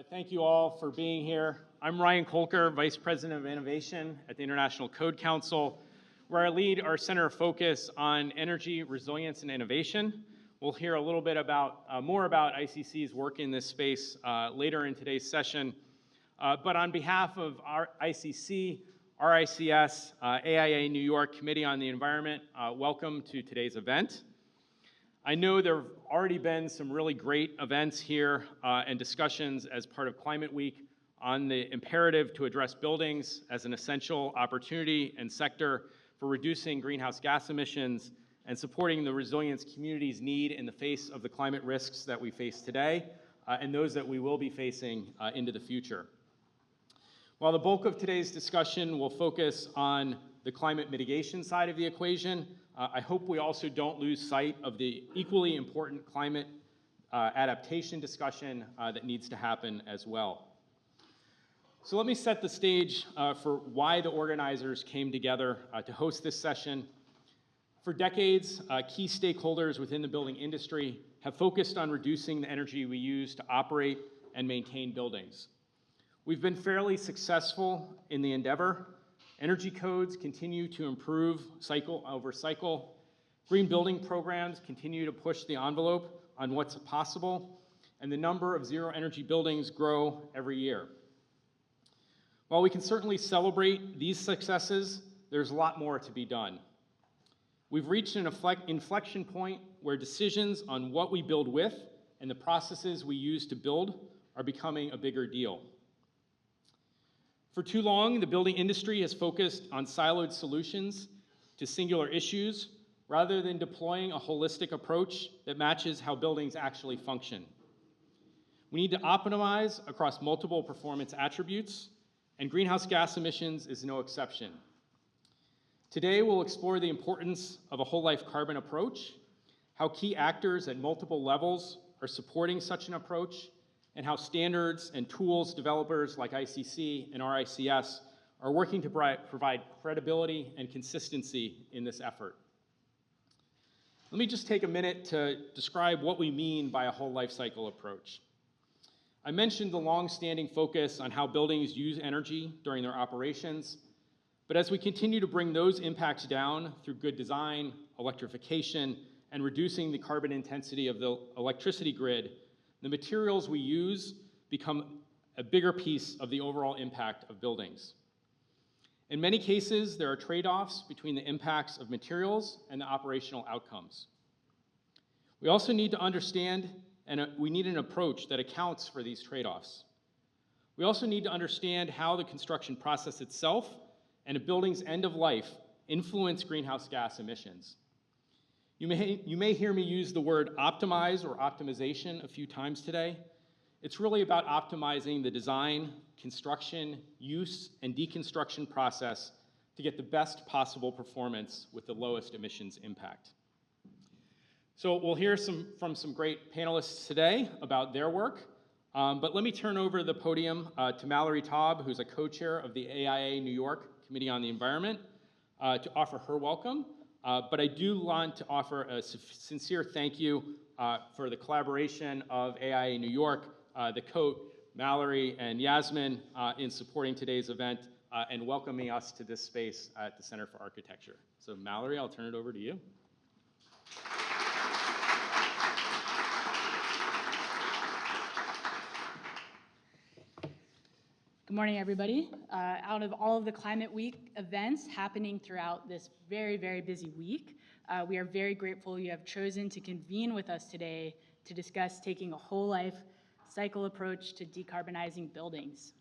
Thank you all for being here. I'm Ryan Kolker, Vice President of Innovation at the International Code Council, where I lead our Center of Focus on Energy, Resilience, and Innovation. We'll hear a little bit more about ICC's work in this space later in today's session. But on behalf of our ICC, RICS, AIA New York Committee on the Environment, welcome to today's event. I know there have already been some really great events here and discussions as part of Climate Week on the imperative to address buildings as an essential opportunity and sector for reducing greenhouse gas emissions and supporting the resilience community's need in the face of the climate risks that we face today and those that we will be facing into the future. While the bulk of today's discussion will focus on the climate mitigation side of the equation, I hope we also don't lose sight of the equally important climate adaptation discussion that needs to happen as well. So let me set the stage for why the organizers came together to host this session. For decades, key stakeholders within the building industry have focused on reducing the energy we use to operate and maintain buildings. We've been fairly successful in the endeavor. Energy codes continue to improve cycle over cycle. Green building programs continue to push the envelope on what's possible, and the number of zero energy buildings grow every year. While we can certainly celebrate these successes, there's a lot more to be done. We've reached an inflection point where decisions on what we build with and the processes we use to build are becoming a bigger deal. For too long, the building industry has focused on siloed solutions to singular issues rather than deploying a holistic approach that matches how buildings actually function. We need to optimize across multiple performance attributes, and greenhouse gas emissions is no exception. Today, we'll explore the importance of a whole life carbon approach, how key actors at multiple levels are supporting such an approach, and how standards and tools developers like ICC and RICS are working to provide credibility and consistency in this effort. Let me just take a minute to describe what we mean by a whole life cycle approach. I mentioned the long-standing focus on how buildings use energy during their operations, but as we continue to bring those impacts down through good design, electrification, and reducing the carbon intensity of the electricity grid, the materials we use become a bigger piece of the overall impact of buildings. In many cases, there are trade-offs between the impacts of materials and the operational outcomes. We also need to understand, and we need an approach that accounts for these trade-offs. We also need to understand how the construction process itself and a building's end of life influence greenhouse gas emissions. You may hear me use the word optimize or optimization a few times today. It's really about optimizing the design, construction, use, and deconstruction process to get the best possible performance with the lowest emissions impact. So we'll hear from some great panelists today about their work, but let me turn over the podium to Mallory Taub, who's a co-chair of the AIA New York Committee on the Environment, to offer her welcome. But I do want to offer a sincere thank you for the collaboration of AIA New York, the COAT, Mallory, and Yasmin in supporting today's event and welcoming us to this space at the Center for Architecture. So Mallory, I'll turn it over to you. Good morning, everybody. Out of all of the Climate Week events happening throughout this very, very busy week, we are very grateful you have chosen to convene with us today to discuss taking a whole life cycle approach to decarbonizing buildings.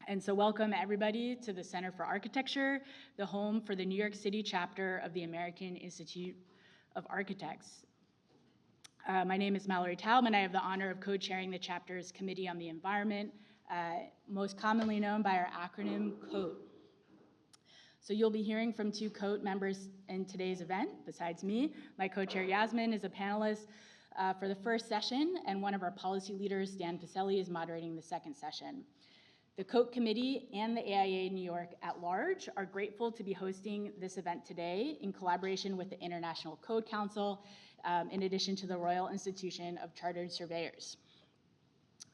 And so welcome everybody to the Center for Architecture, the home for the New York City chapter of the American Institute of Architects. My name is Mallory Taub, and I have the honor of co-chairing the chapter's Committee on the Environment, most commonly known by our acronym COAT. So you'll be hearing from two COAT members in today's event, besides me. My co-chair Yasmin is a panelist for the first session, and one of our policy leaders, Dan Pacelli, is moderating the second session. The COAT Committee and the AIA New York at large are grateful to be hosting this event today in collaboration with the International Code Council, in addition to the Royal Institution of Chartered Surveyors.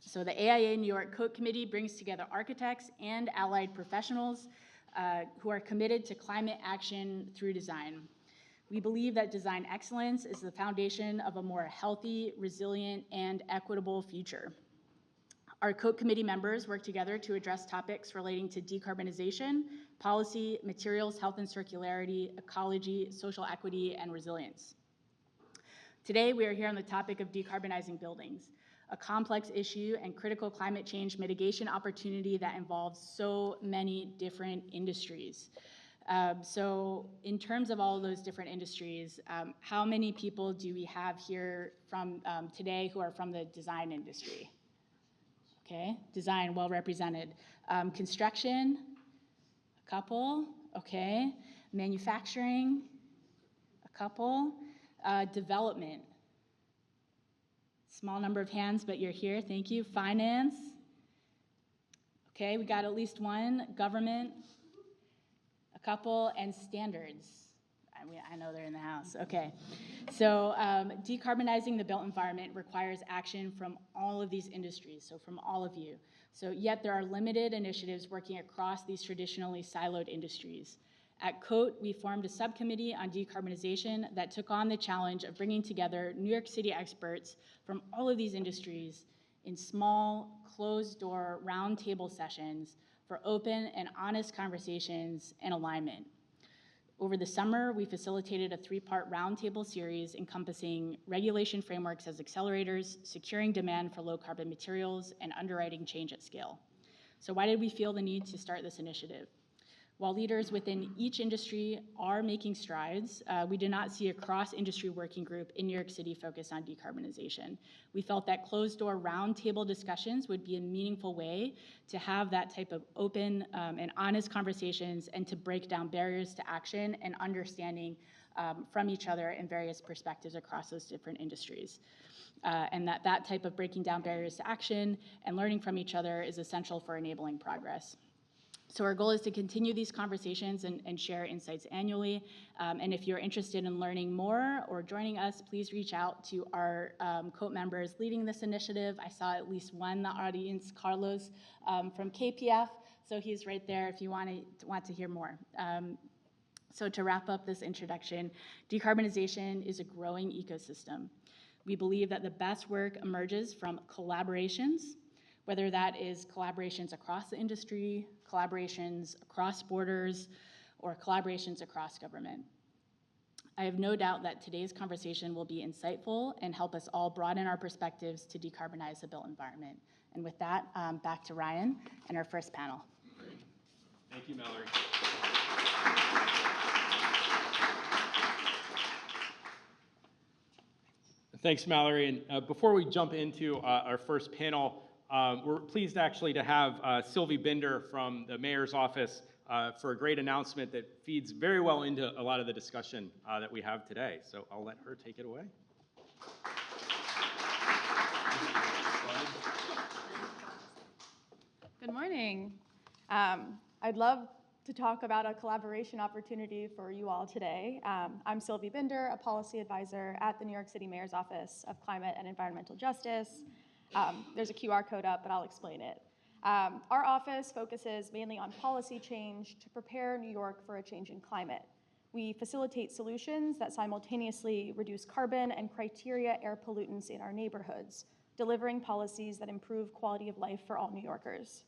So the AIA New York Code Committee brings together architects and allied professionals who are committed to climate action through design. We believe that design excellence is the foundation of a more healthy, resilient, and equitable future. Our Code Committee members work together to address topics relating to decarbonization, policy, materials, health and circularity, ecology, social equity, and resilience. Today, we are here on the topic of decarbonizing buildings, a complex issue and critical climate change mitigation opportunity that involves so many different industries. So in terms of all of those different industries, how many people do we have here from today who are from the design industry? Okay, design, well represented. Construction, a couple, okay. Manufacturing, a couple. Development, small number of hands, but you're here, thank you. Finance, okay, we got at least one. Government, a couple. And standards, I know they're in the house, okay. So decarbonizing the built environment requires action from all of these industries, so from all of you. So yet there are limited initiatives working across these traditionally siloed industries. At COAT, we formed a subcommittee on decarbonization that took on the challenge of bringing together New York City experts from all of these industries in small, closed-door, roundtable sessions for open and honest conversations and alignment. Over the summer, we facilitated a 3-part roundtable series encompassing regulation frameworks as accelerators, securing demand for low-carbon materials, and underwriting change at scale. So why did we feel the need to start this initiative? While leaders within each industry are making strides, we did not see a cross-industry working group in New York City focused on decarbonization. We felt that closed-door roundtable discussions would be a meaningful way to have that type of open and honest conversations and to break down barriers to action and understanding from each other in various perspectives across those different industries. And that type of breaking down barriers to action and learning from each other is essential for enabling progress. So our goal is to continue these conversations and share insights annually. And if you're interested in learning more or joining us, please reach out to our COAT members leading this initiative. I saw at least one in the audience, Carlos from KPF. So he's right there if you want to hear more. So to wrap up this introduction, decarbonization is a growing ecosystem. We believe that the best work emerges from collaborations, whether that is collaborations across the industry, collaborations across borders, or collaborations across government. I have no doubt that today's conversation will be insightful and help us all broaden our perspectives to decarbonize the built environment. And with that, back to Ryan and our first panel. Great. Thank you, Mallory. Thanks, Mallory. And before we jump into our first panel, we're pleased actually to have Sylvie Binder from the Mayor's Office for a great announcement that feeds very well into a lot of the discussion that we have today. So I'll let her take it away. Good morning. I'd love to talk about a collaboration opportunity for you all today. I'm Sylvie Binder, a policy advisor at the New York City Mayor's Office of Climate and Environmental Justice. There's a QR code up, but I'll explain it. Our office focuses mainly on policy change to prepare New York for a changing climate. We facilitate solutions that simultaneously reduce carbon and criteria air pollutants in our neighborhoods, delivering policies that improve quality of life for all New Yorkers.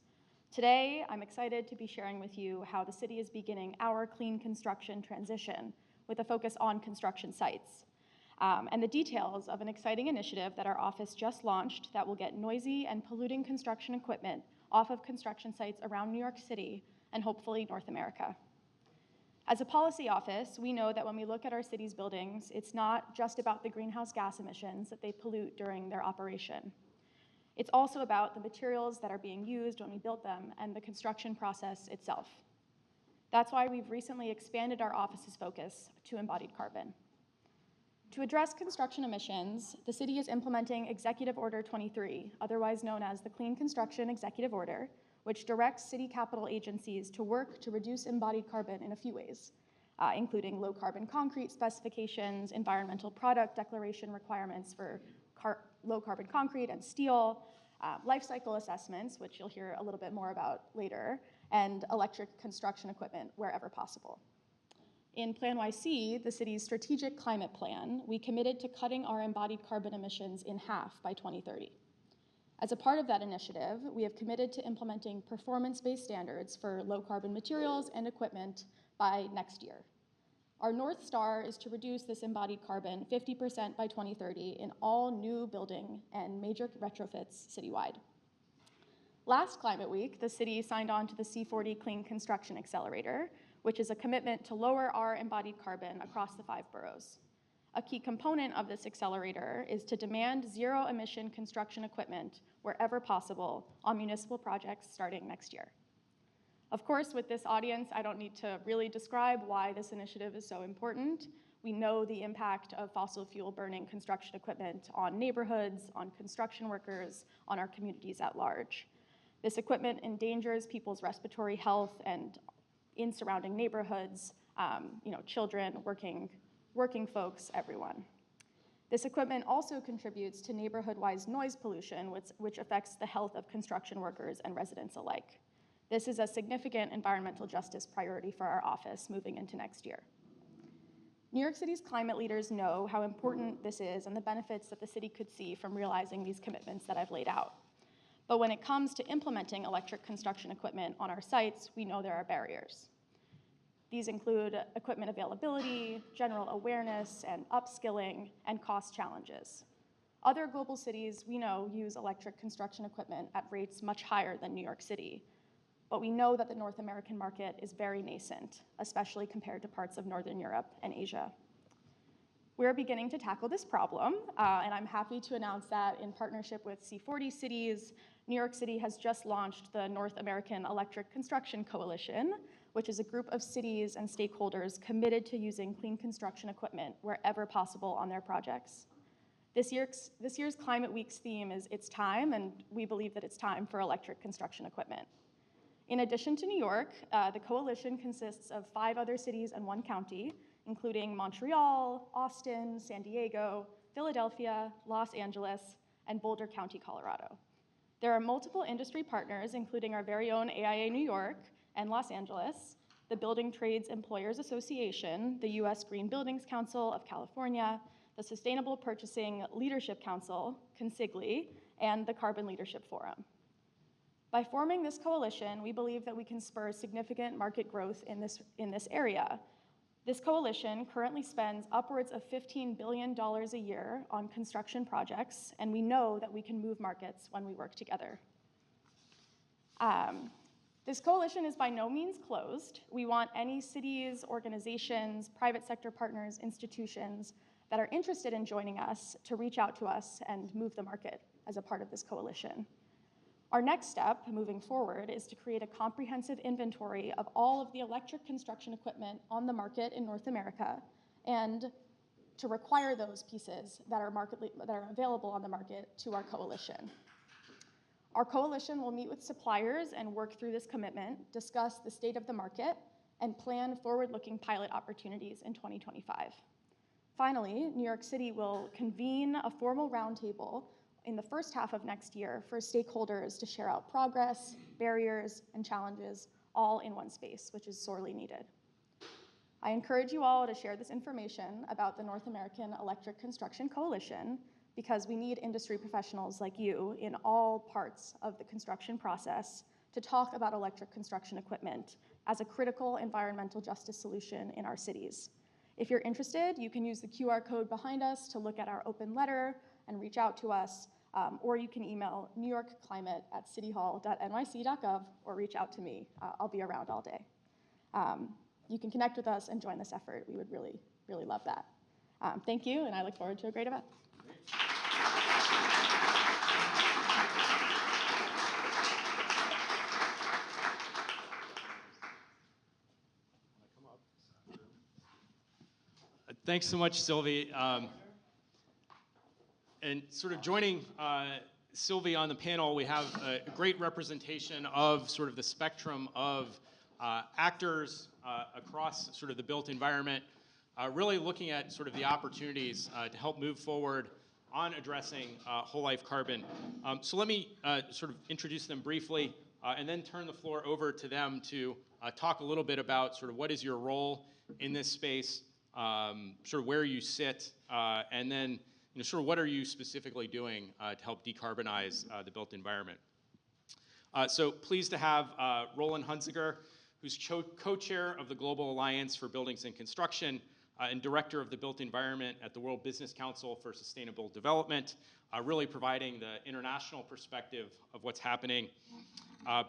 Today, I'm excited to be sharing with you how the city is beginning our clean construction transition with a focus on construction sites. And the details of an exciting initiative that our office just launched that will get noisy and polluting construction equipment off of construction sites around New York City and hopefully North America. As a policy office, we know that when we look at our city's buildings, it's not just about the greenhouse gas emissions that they pollute during their operation. It's also about the materials that are being used when we build them and the construction process itself. That's why we've recently expanded our office's focus to embodied carbon. To address construction emissions, the city is implementing Executive Order 23, otherwise known as the Clean Construction Executive Order, which directs city capital agencies to work to reduce embodied carbon in a few ways, including low carbon concrete specifications, environmental product declaration requirements for low carbon concrete and steel, lifecycle assessments, which you'll hear a little bit more about later, and electric construction equipment wherever possible. In Plan YC, the city's strategic climate plan, we committed to cutting our embodied carbon emissions in half by 2030. As a part of that initiative, we have committed to implementing performance-based standards for low-carbon materials and equipment by next year. Our North Star is to reduce this embodied carbon 50% by 2030 in all new building and major retrofits citywide. Last Climate Week, the city signed on to the C40 Clean Construction Accelerator, which is a commitment to lower our embodied carbon across the 5 boroughs. A key component of this accelerator is to demand zero-emission construction equipment wherever possible on municipal projects starting next year. Of course, with this audience, I don't need to really describe why this initiative is so important. We know the impact of fossil fuel burning construction equipment on neighborhoods, on construction workers, on our communities at large. This equipment endangers people's respiratory health and in surrounding neighborhoods, children, working folks, everyone. This equipment also contributes to neighborhood-wise noise pollution, which affects the health of construction workers and residents alike. This is a significant environmental justice priority for our office moving into next year. New York City's climate leaders know how important this is and the benefits that the city could see from realizing these commitments that I've laid out. But when it comes to implementing electric construction equipment on our sites, we know there are barriers. These include equipment availability, general awareness, and upskilling, and cost challenges. Other global cities we know use electric construction equipment at rates much higher than New York City, but we know that the North American market is very nascent, especially compared to parts of Northern Europe and Asia. We're beginning to tackle this problem, and I'm happy to announce that in partnership with C40 cities, New York City has just launched the North American Electric Construction Coalition, which is a group of cities and stakeholders committed to using clean construction equipment wherever possible on their projects. This year's Climate Week's theme is It's Time, and we believe that it's time for electric construction equipment. In addition to New York, the coalition consists of 5 other cities and 1 county, including Montreal, Austin, San Diego, Philadelphia, Los Angeles, and Boulder County, Colorado. There are multiple industry partners, including our very own AIA New York and Los Angeles, the Building Trades Employers Association, the U.S. Green Buildings Council of California, the Sustainable Purchasing Leadership Council, CONSIGLE, and the Carbon Leadership Forum. By forming this coalition, we believe that we can spur significant market growth in this area. This coalition currently spends upwards of $15 billion a year on construction projects, and we know that we can move markets when we work together. This coalition is by no means closed. We want any cities, organizations, private sector partners, institutions that are interested in joining us to reach out to us and move the market as a part of this coalition. Our next step moving forward is to create a comprehensive inventory of all of the electric construction equipment on the market in North America and to require those pieces that are available on the market to our coalition. Our coalition will meet with suppliers and work through this commitment, discuss the state of the market, and plan forward-looking pilot opportunities in 2025. Finally, New York City will convene a formal roundtable in the first half of next year for stakeholders to share out progress, barriers, and challenges all in one space, which is sorely needed. I encourage you all to share this information about the North American Electric Construction Coalition because we need industry professionals like you in all parts of the construction process to talk about electric construction equipment as a critical environmental justice solution in our cities. If you're interested, you can use the QR code behind us to look at our open letter and reach out to us, or you can email newyorkclimate@cityhall.nyc.gov or reach out to me. I'll be around all day. You can connect with us and join this effort. We would really, really love that. Thank you, and I look forward to a great event. Thanks so much, Sylvie. And sort of joining Sylvie on the panel, we have a great representation of sort of the spectrum of actors across sort of the built environment, really looking at sort of the opportunities to help move forward on addressing whole life carbon. So let me sort of introduce them briefly and then turn the floor over to them to talk a little bit about sort of what is your role in this space, sort of where you sit, and then sort of what are you specifically doing to help decarbonize the built environment. So pleased to have Roland Hunziker, who's co-chair of the Global Alliance for Buildings and Construction and director of the built environment at the World Business Council for Sustainable Development, really providing the international perspective of what's happening.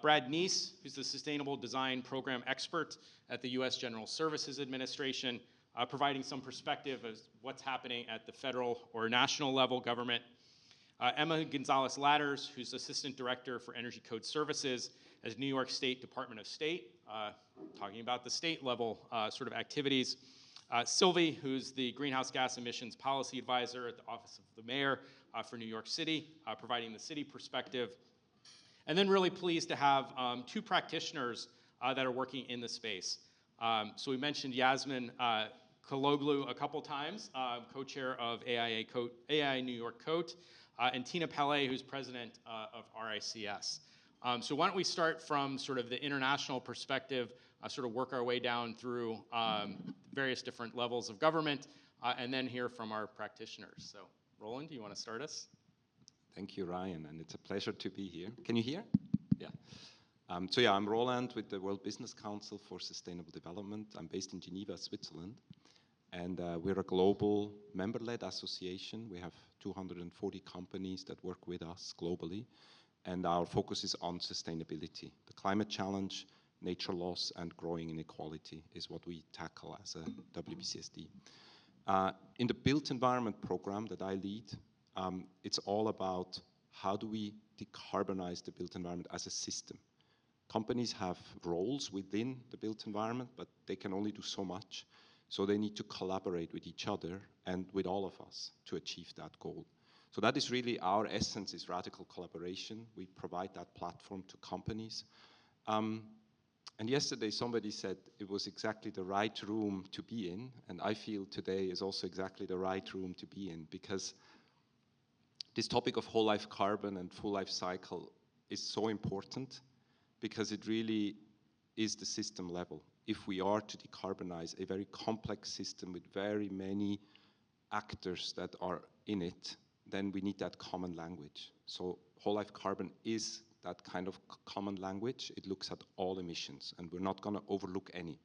Brad Neese, who's the Sustainable Design Program expert at the U.S. General Services Administration, providing some perspective of what's happening at the federal or national level government. Emma Gonzalez-Ladders, who's Assistant Director for Energy Code Services at New York State Department of State, talking about the state level sort of activities. Sylvie, who's the Greenhouse Gas Emissions Policy Advisor at the Office of the Mayor for New York City, providing the city perspective. And then really pleased to have two practitioners that are working in the space. So we mentioned Yasmin Kaloglu a couple times, co-chair of AI New York COAT, and Tina Pele, who's president of RICS. So why don't we start from sort of the international perspective, sort of work our way down through various different levels of government, and then hear from our practitioners. So Roland, do you want to start us? Thank you, Ryan, and it's a pleasure to be here. Can you hear? Yeah. I'm Roland with the World Business Council for Sustainable Development. I'm based in Geneva, Switzerland, and we're a global member-led association. We have 240 companies that work with us globally, and our focus is on sustainability. The climate challenge, nature loss, and growing inequality is what we tackle as a WBCSD. In the Built Environment program that I lead, it's all about how do we decarbonize the built environment as a system. Companies have roles within the built environment, but they can only do so much. So they need to collaborate with each other and with all of us to achieve that goal. So that is really our essence, is radical collaboration. We provide that platform to companies. And yesterday somebody said it was exactly the right room to be in, and I feel today is also exactly the right room to be in, because this topic of whole life carbon and full life cycle is so important, because it really is the system level. If we are to decarbonize a very complex system with very many actors that are in it, then we need that common language. So whole life carbon is that kind of common language. It looks at all emissions, and we're not going to overlook any.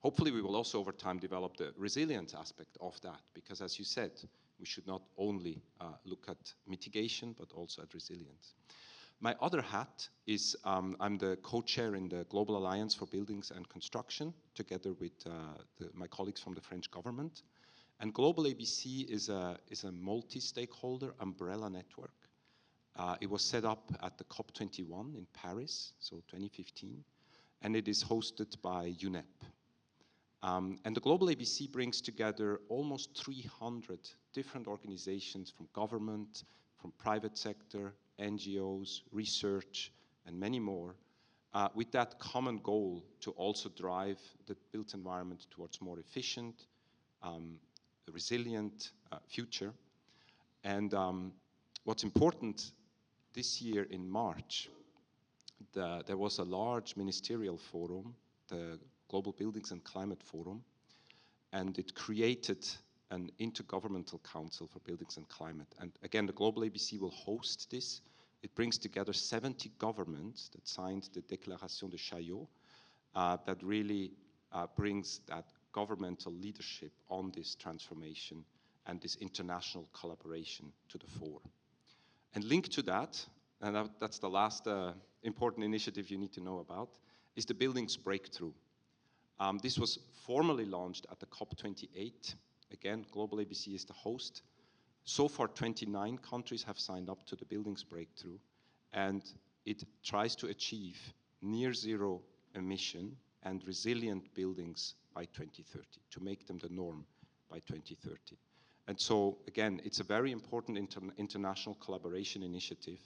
Hopefully we will also over time develop the resilience aspect of that, because as you said, we should not only look at mitigation, but also at resilience. My other hat is I'm the co-chair in the Global Alliance for Buildings and Construction, together with my colleagues from the French government. And Global ABC is a multi-stakeholder umbrella network. It was set up at the COP21 in Paris, so 2015, and it is hosted by UNEP. And the Global ABC brings together almost 300 different organizations from government, from private sector, NGOs, research, and many more, with that common goal to also drive the built environment towards more efficient, resilient future. And what's important, this year in March, there was a large ministerial forum, the Global Buildings and Climate Forum, and it created an intergovernmental council for buildings and climate. And again, the Global ABC will host this. It brings together 70 governments that signed the Déclaration de Chaillot that really brings that governmental leadership on this transformation and this international collaboration to the fore. And linked to that, and that's the last important initiative you need to know about, is the Buildings Breakthrough. This was formally launched at the COP28. Again, Global ABC is the host. So far, 29 countries have signed up to the Buildings Breakthrough, and it tries to achieve near zero emission and resilient buildings by 2030, to make them the norm by 2030. And so, again, it's a very important international collaboration initiative,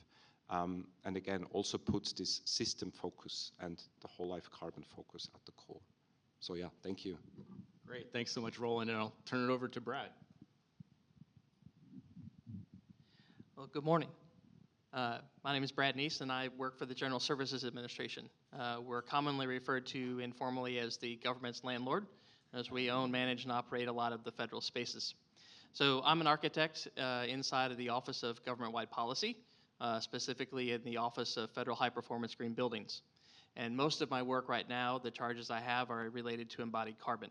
and again, also puts this system focus and the whole life carbon focus at the core. So yeah, thank you. Great, thanks so much, Roland, and I'll turn it over to Brad. Well, good morning. My name is Brad Neese, and I work for the General Services Administration. We're commonly referred to informally as the government's landlord, as we own, manage, and operate a lot of the federal spaces. So I'm an architect inside of the Office of Government-Wide Policy, specifically in the Office of Federal High Performance Green Buildings. And most of my work right now, the charges I have are related to embodied carbon.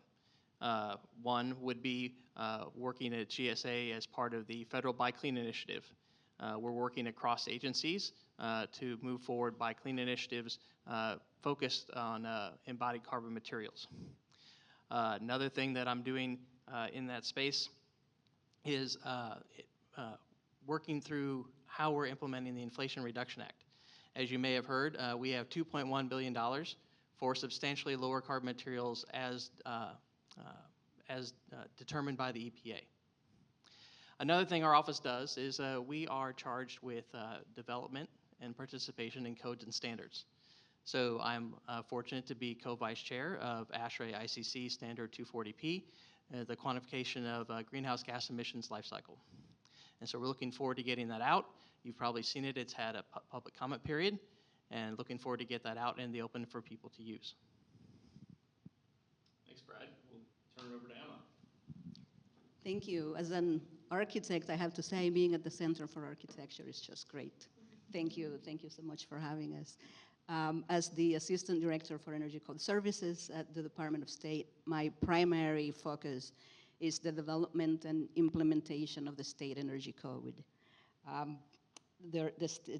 One would be working at GSA as part of the Federal Buy Clean initiative. We're working across agencies to move forward Buy Clean initiatives focused on embodied carbon materials. Another thing that I'm doing in that space is working through how we're implementing the Inflation Reduction Act. As you may have heard, we have $2.1 billion for substantially lower carbon materials as determined by the EPA. Another thing our office does is we are charged with development and participation in codes and standards. So I'm fortunate to be co-vice chair of ASHRAE ICC Standard 240P, the quantification of greenhouse gas emissions lifecycle. And so we're looking forward to getting that out. You've probably seen it. It's had a public comment period, and looking forward to get that out in the open for people to use. Thanks, Brad. We'll turn it over to Emma. Thank you. As an architect, I have to say being at the Center for Architecture is just great. Thank you so much for having us. As the Assistant Director for Energy Code Services at the Department of State, my primary focus is the development and implementation of the state energy code. The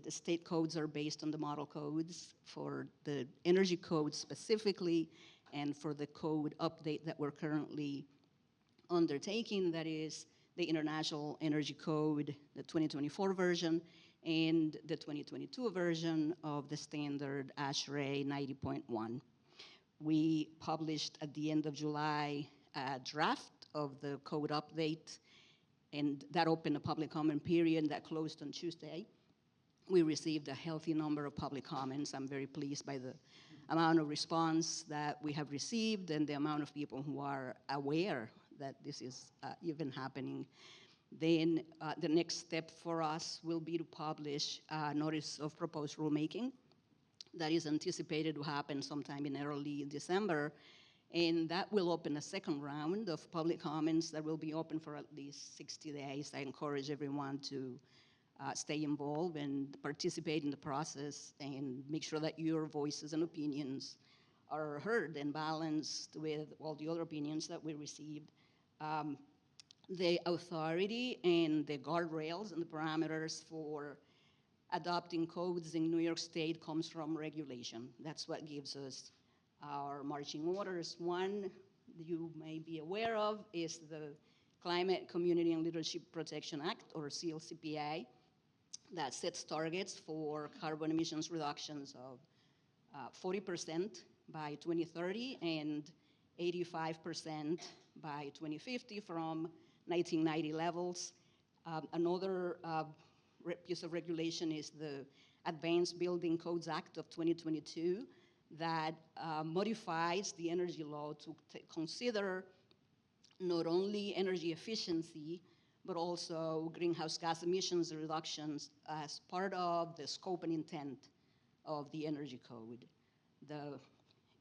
state codes are based on the model codes. For the energy code specifically, and for the code update that we're currently undertaking, that is the International Energy Code, the 2024 version, and the 2022 version of the standard ASHRAE 90.1. We published at the end of July a draft of the code update, and that opened a public comment period that closed on Tuesday. We received a healthy number of public comments. I'm very pleased by the amount of response that we have received and the amount of people who are aware that this is even happening. Then the next step for us will be to publish a notice of proposed rulemaking that is anticipated to happen sometime in early December. And that will open a second round of public comments that will be open for at least 60 days. I encourage everyone to stay involved and participate in the process and make sure that your voices and opinions are heard and balanced with all the other opinions that we received. The authority and the guardrails and the parameters for adopting codes in New York State comes from regulation. That's what gives us our marching orders. One you may be aware of is the Climate, Community, and Leadership Protection Act, or CLCPA, that sets targets for carbon emissions reductions of 40% by 2030 and 85% by 2050 from 1990 levels. Another piece of regulation is the Advanced Building Codes Act of 2022 that modifies the energy law to consider not only energy efficiency, but also greenhouse gas emissions reductions as part of the scope and intent of the energy code. The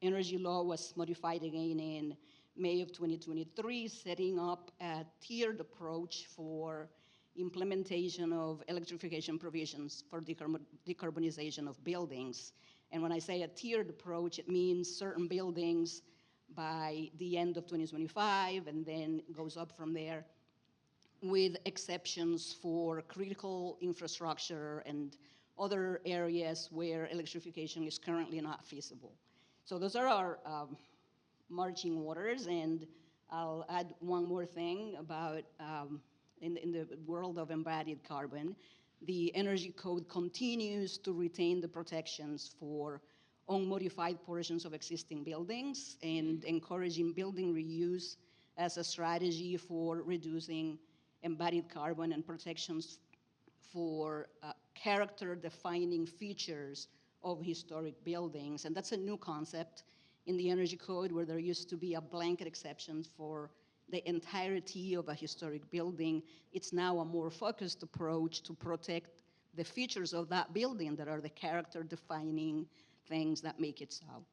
energy law was modified again in May of 2023, setting up a tiered approach for implementation of electrification provisions for decarbonization of buildings. And when I say a tiered approach, it means certain buildings by the end of 2025, and then goes up from there, with exceptions for critical infrastructure and other areas where electrification is currently not feasible. So those are our marching orders, and I'll add one more thing about in the world of embodied carbon. The energy code continues to retain the protections for unmodified portions of existing buildings and encouraging building reuse as a strategy for reducing embodied carbon, and protections for character-defining features of historic buildings. And that's a new concept in the energy code, where there used to be a blanket exception for the entirety of a historic building. It's now a more focused approach to protect the features of that building that are the character-defining things that make it so.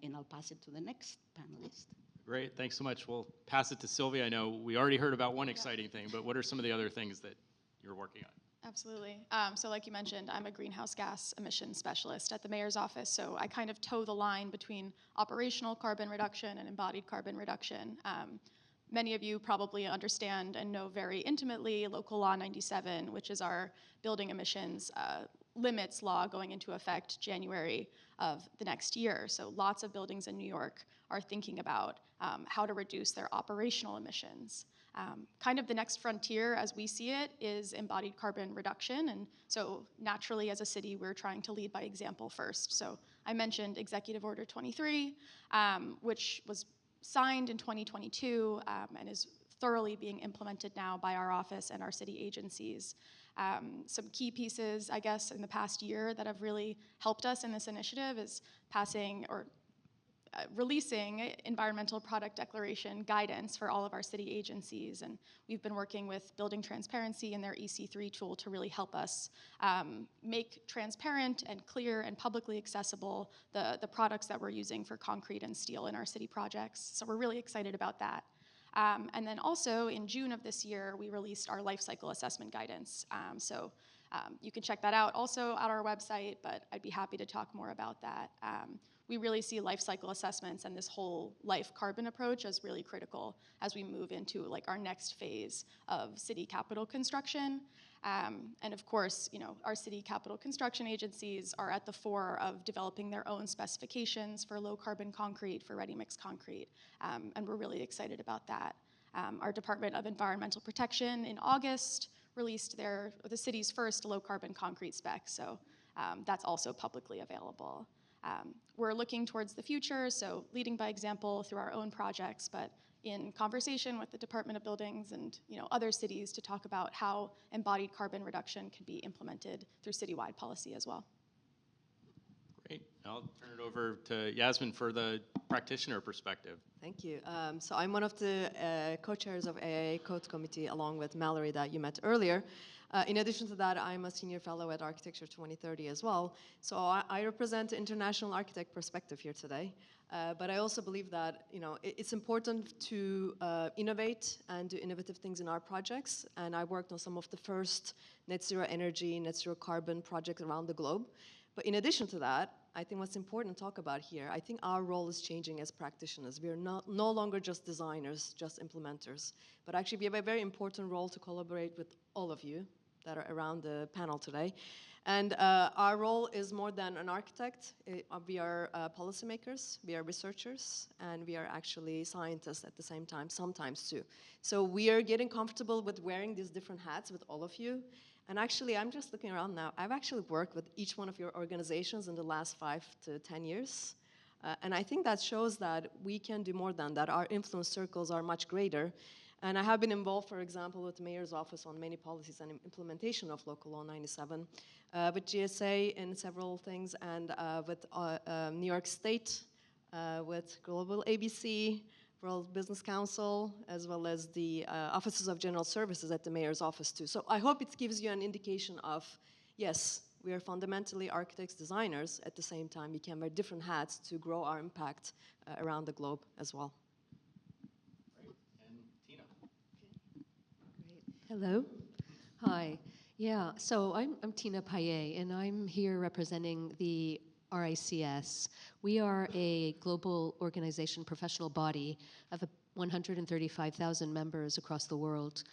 And I'll pass it to the next panelist. Great, thanks so much. We'll pass it to Sylvia. I know we already heard about one exciting thing, but what are some of the other things that you're working on? Absolutely. So like you mentioned, I'm a greenhouse gas emissions specialist at the mayor's office, so I kind of toe the line between operational carbon reduction and embodied carbon reduction. Many of you probably understand and know very intimately Local Law 97, which is our building emissions limits law going into effect January of the next year. So lots of buildings in New York are thinking about how to reduce their operational emissions. Kind of the next frontier, as we see it, is embodied carbon reduction. And so naturally, as a city, we're trying to lead by example first. So I mentioned Executive Order 23, which was signed in 2022 and is thoroughly being implemented now by our office and our city agencies. Some key pieces, I guess, in the past year that have really helped us in this initiative is passing or releasing environmental product declaration guidance for all of our city agencies. And we've been working with Building Transparency and their EC3 tool to really help us make transparent and clear and publicly accessible the products that we're using for concrete and steel in our city projects. So we're really excited about that. And then also in June of this year, we released our lifecycle assessment guidance. You can check that out also at our website, but I'd be happy to talk more about that. We really see life cycle assessments and this whole life carbon approach as really critical as we move into like our next phase of city capital construction. And of course, you know, our city capital construction agencies are at the fore of developing their own specifications for low carbon concrete, for ready mix concrete, and we're really excited about that. Our Department of Environmental Protection in August released the city's first low carbon concrete spec, so that's also publicly available. We're looking towards the future, so leading by example through our own projects, but in conversation with the Department of Buildings and other cities to talk about how embodied carbon reduction can be implemented through citywide policy as well. Great. I'll turn it over to Yasmin for the practitioner perspective. Thank you. So I'm one of the co-chairs of AIA Code Committee along with Mallory that you met earlier. In addition to that, I'm a senior fellow at Architecture 2030 as well. So I represent the international architect perspective here today. But I also believe that it's important to innovate and do innovative things in our projects. And I worked on some of the first net zero energy, net zero carbon projects around the globe. But in addition to that, I think what's important to talk about here, I think our role is changing as practitioners. We are no longer just designers, just implementers, but actually we have a very important role to collaborate with all of you that are around the panel today. And our role is more than an architect. We are policymakers, we are researchers, and we are actually scientists at the same time, sometimes too. So we are getting comfortable with wearing these different hats with all of you. And actually, I'm just looking around now. I've actually worked with each one of your organizations in the last 5 to 10 years. And I think that shows that we can do more than that. Our influence circles are much greater. And I have been involved, for example, with the Mayor's Office on many policies and implementation of Local Law 97, with GSA in several things, and with New York State, with Global ABC, World Business Council, as well as the Offices of General Services at the Mayor's Office too. So I hope it gives you an indication of, yes, we are fundamentally architects, designers. At the same time, we can wear different hats to grow our impact around the globe as well. Great. And Tina. Great. Hello. Hi. Yeah, so I'm Tina Payet, and I'm here representing the RICS. We are a global organization, professional body of 135,000 members across the world,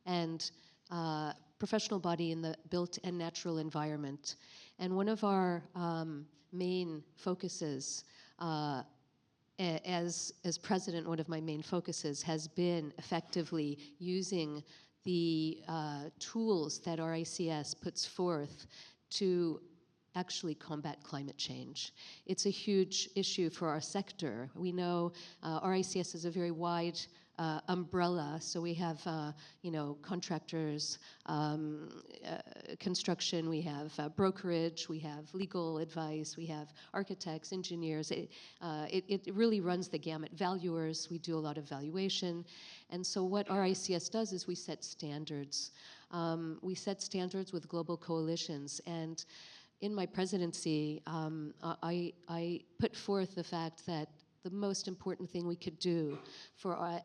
and professional body in the built and natural environment. And one of our main focuses, as president, one of my main focuses has been effectively using the tools that RICS puts forth to actually combat climate change. It's a huge issue for our sector. We know RICS is a very wide umbrella. So we have, contractors, construction, we have brokerage, we have legal advice, we have architects, engineers. It really runs the gamut. Valuers, we do a lot of valuation. And so what RICS does is we set standards. We set standards with global coalitions. And in my presidency, I put forth the fact that the most important thing we could do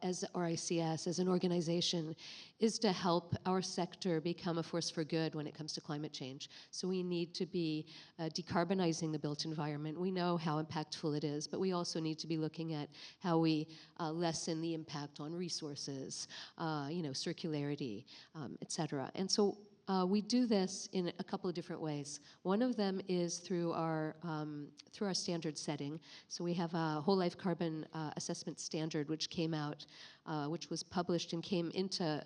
as RICS, as an organization, is to help our sector become a force for good when it comes to climate change. So we need to be decarbonizing the built environment. We know how impactful it is, but we also need to be looking at how we lessen the impact on resources, circularity, et cetera. And so we do this in a couple of different ways. One of them is through our standard setting. So we have a whole life carbon assessment standard, which came out, which was published and came into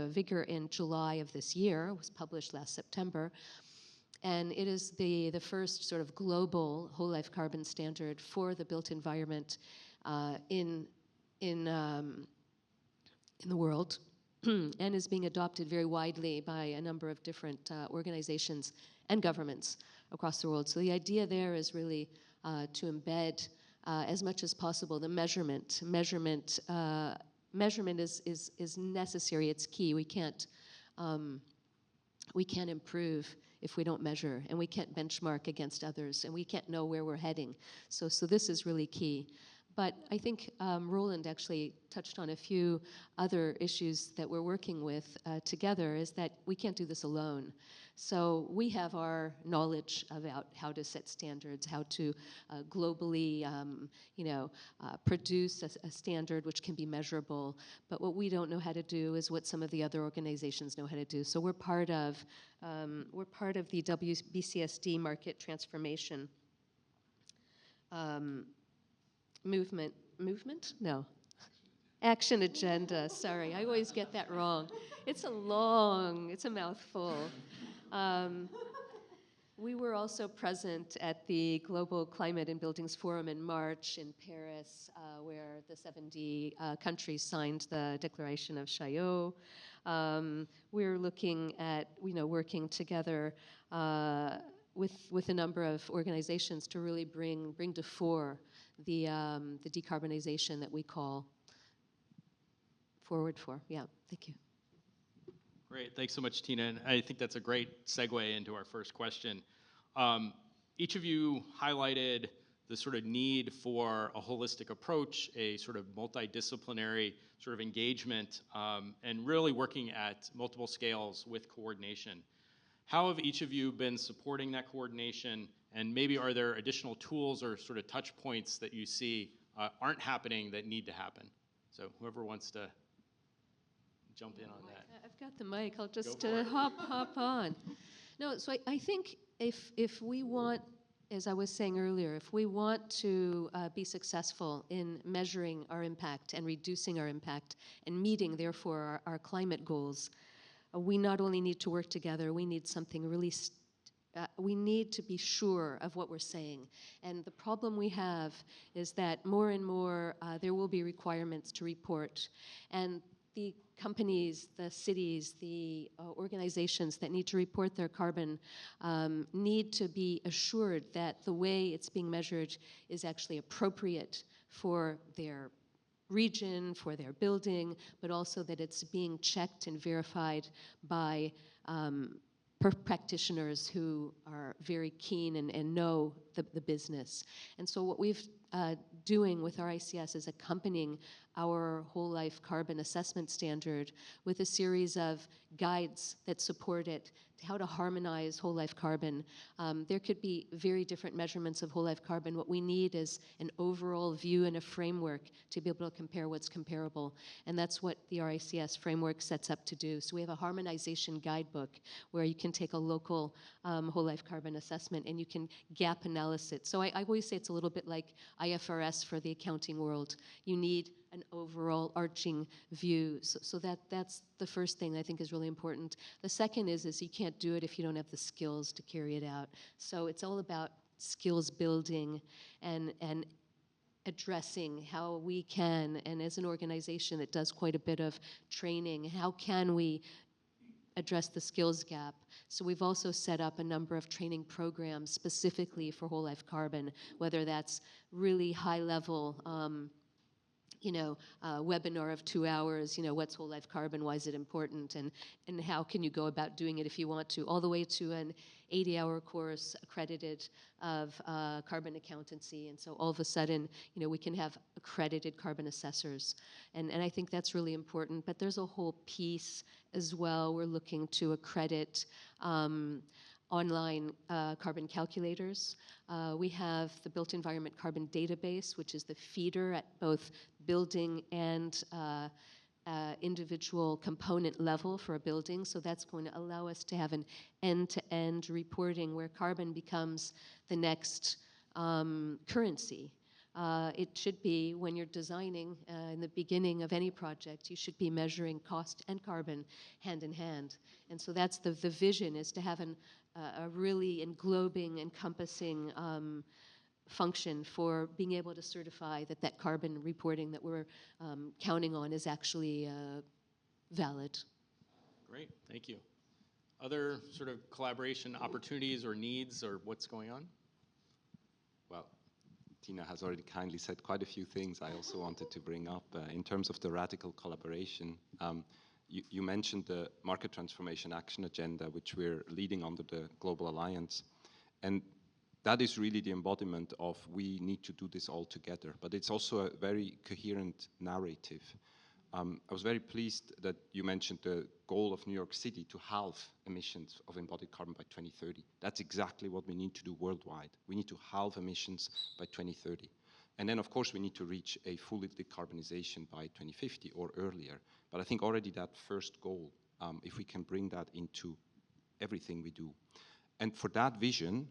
vigor in July of this year. It was published last September. And it is the first sort of global whole life carbon standard for the built environment in the world. And is being adopted very widely by a number of different organizations and governments across the world. So the idea there is really to embed as much as possible the measurement. Measurement is necessary. It's key. We can't improve if we don't measure, and we can't benchmark against others, and we can't know where we're heading. So this is really key. But I think Roland actually touched on a few other issues that we're working with together, is that we can't do this alone. So we have our knowledge about how to set standards, how to globally, produce a standard which can be measurable. But what we don't know how to do is what some of the other organizations know how to do. So we're part of the WBCSD market transformation movement? No. Action agenda, sorry, I always get that wrong. It's a mouthful. We were also present at the Global Climate and Buildings Forum in March in Paris, where the 70 countries signed the Declaration of Chaillot. We're looking at, working together with a number of organizations to really bring to fore the decarbonization that we call Forward for. Yeah, thank you. Great, thanks so much, Tina. And I think that's a great segue into our first question. Each of you highlighted the sort of need for a holistic approach, a sort of multidisciplinary sort of engagement, and really working at multiple scales with coordination. How have each of you been supporting that coordination, and maybe are there additional tools or sort of touch points that you see aren't happening that need to happen? So whoever wants to jump in on that. I've got the mic, I'll just hop on. No, so I think if we want, as I was saying earlier, if we want to be successful in measuring our impact and reducing our impact and meeting, therefore, our climate goals, we not only need to work together, we need something really, we need to be sure of what we're saying. And the problem we have is that more and more there will be requirements to report. And the companies, the cities, the organizations that need to report their carbon need to be assured that the way it's being measured is actually appropriate for their region, for their building, but also that it's being checked and verified by practitioners who are very keen and know the business. And so what we've doing with RICS is accompanying our whole life carbon assessment standard with a series of guides that support it, how to harmonize whole life carbon. There could be very different measurements of whole life carbon. What we need is an overall view and a framework to be able to compare what's comparable. And that's what the RICS framework sets up to do. So we have a harmonization guidebook where you can take a local whole life carbon assessment and you can gap analysis. So I always say it's a little bit like IFRS for the accounting world. You need an overall arching view. So that's the first thing I think is really important. The second is you can't do it if you don't have the skills to carry it out. So it's all about skills building and addressing how we can, and as an organization that does quite a bit of training, how can we address the skills gap. So we've also set up a number of training programs specifically for whole life carbon, whether that's really high level, webinar of 2 hours, what's whole life carbon, why is it important, and how can you go about doing it if you want to, all the way to an 80-hour course accredited of carbon accountancy. And so all of a sudden, we can have accredited carbon assessors. And I think that's really important. But there's a whole piece as well. We're looking to accredit online carbon calculators. We have the Built Environment Carbon Database, which is the feeder at both building and individual component level for a building. So that's going to allow us to have an end-to-end reporting where carbon becomes the next currency. It should be, when you're designing in the beginning of any project, you should be measuring cost and carbon hand in hand. And so that's the vision, is to have a really englobing, encompassing function for being able to certify that carbon reporting that we're counting on is actually valid. Great, thank you. Other sort of collaboration opportunities or needs, or what's going on? Well, Tina has already kindly said quite a few things I also wanted to bring up. In terms of the radical collaboration, you mentioned the Market Transformation Action Agenda, which we're leading under the Global Alliance. And that is really the embodiment of we need to do this all together. But it's also a very coherent narrative. I was very pleased that you mentioned the goal of New York City to halve emissions of embodied carbon by 2030. That's exactly what we need to do worldwide. We need to halve emissions by 2030. And then, of course, we need to reach a full decarbonization by 2050 or earlier. But I think already that first goal, if we can bring that into everything we do. And for that vision,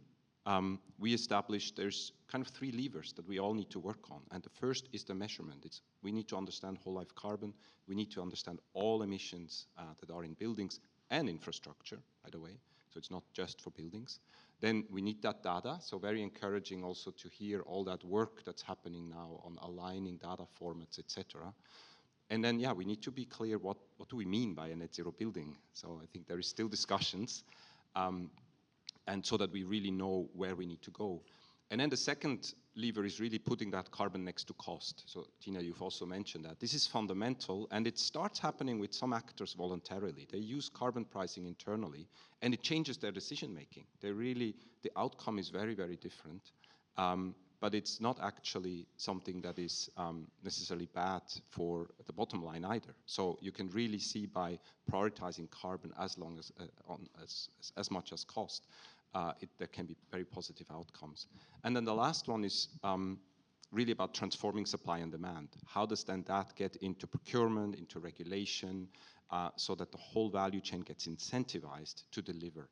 we established there's kind of 3 levers that we all need to work on. And the first is the measurement. We need to understand whole life carbon. We need to understand all emissions that are in buildings and infrastructure, by the way. So it's not just for buildings. Then we need that data. So very encouraging also to hear all that work that's happening now on aligning data formats, etc. And then, we need to be clear what do we mean by a net zero building. So I think there is still discussions. And so that we really know where we need to go. And then the second lever is really putting that carbon next to cost. So Tina, you've also mentioned that. This is fundamental, and it starts happening with some actors voluntarily. They use carbon pricing internally, and it changes their decision making. The outcome is very, very different. But it's not actually something that is necessarily bad for the bottom line either. So you can really see by prioritizing carbon as much as cost, there can be very positive outcomes. And then the last one is really about transforming supply and demand. How does then that get into procurement, into regulation, so that the whole value chain gets incentivized to deliver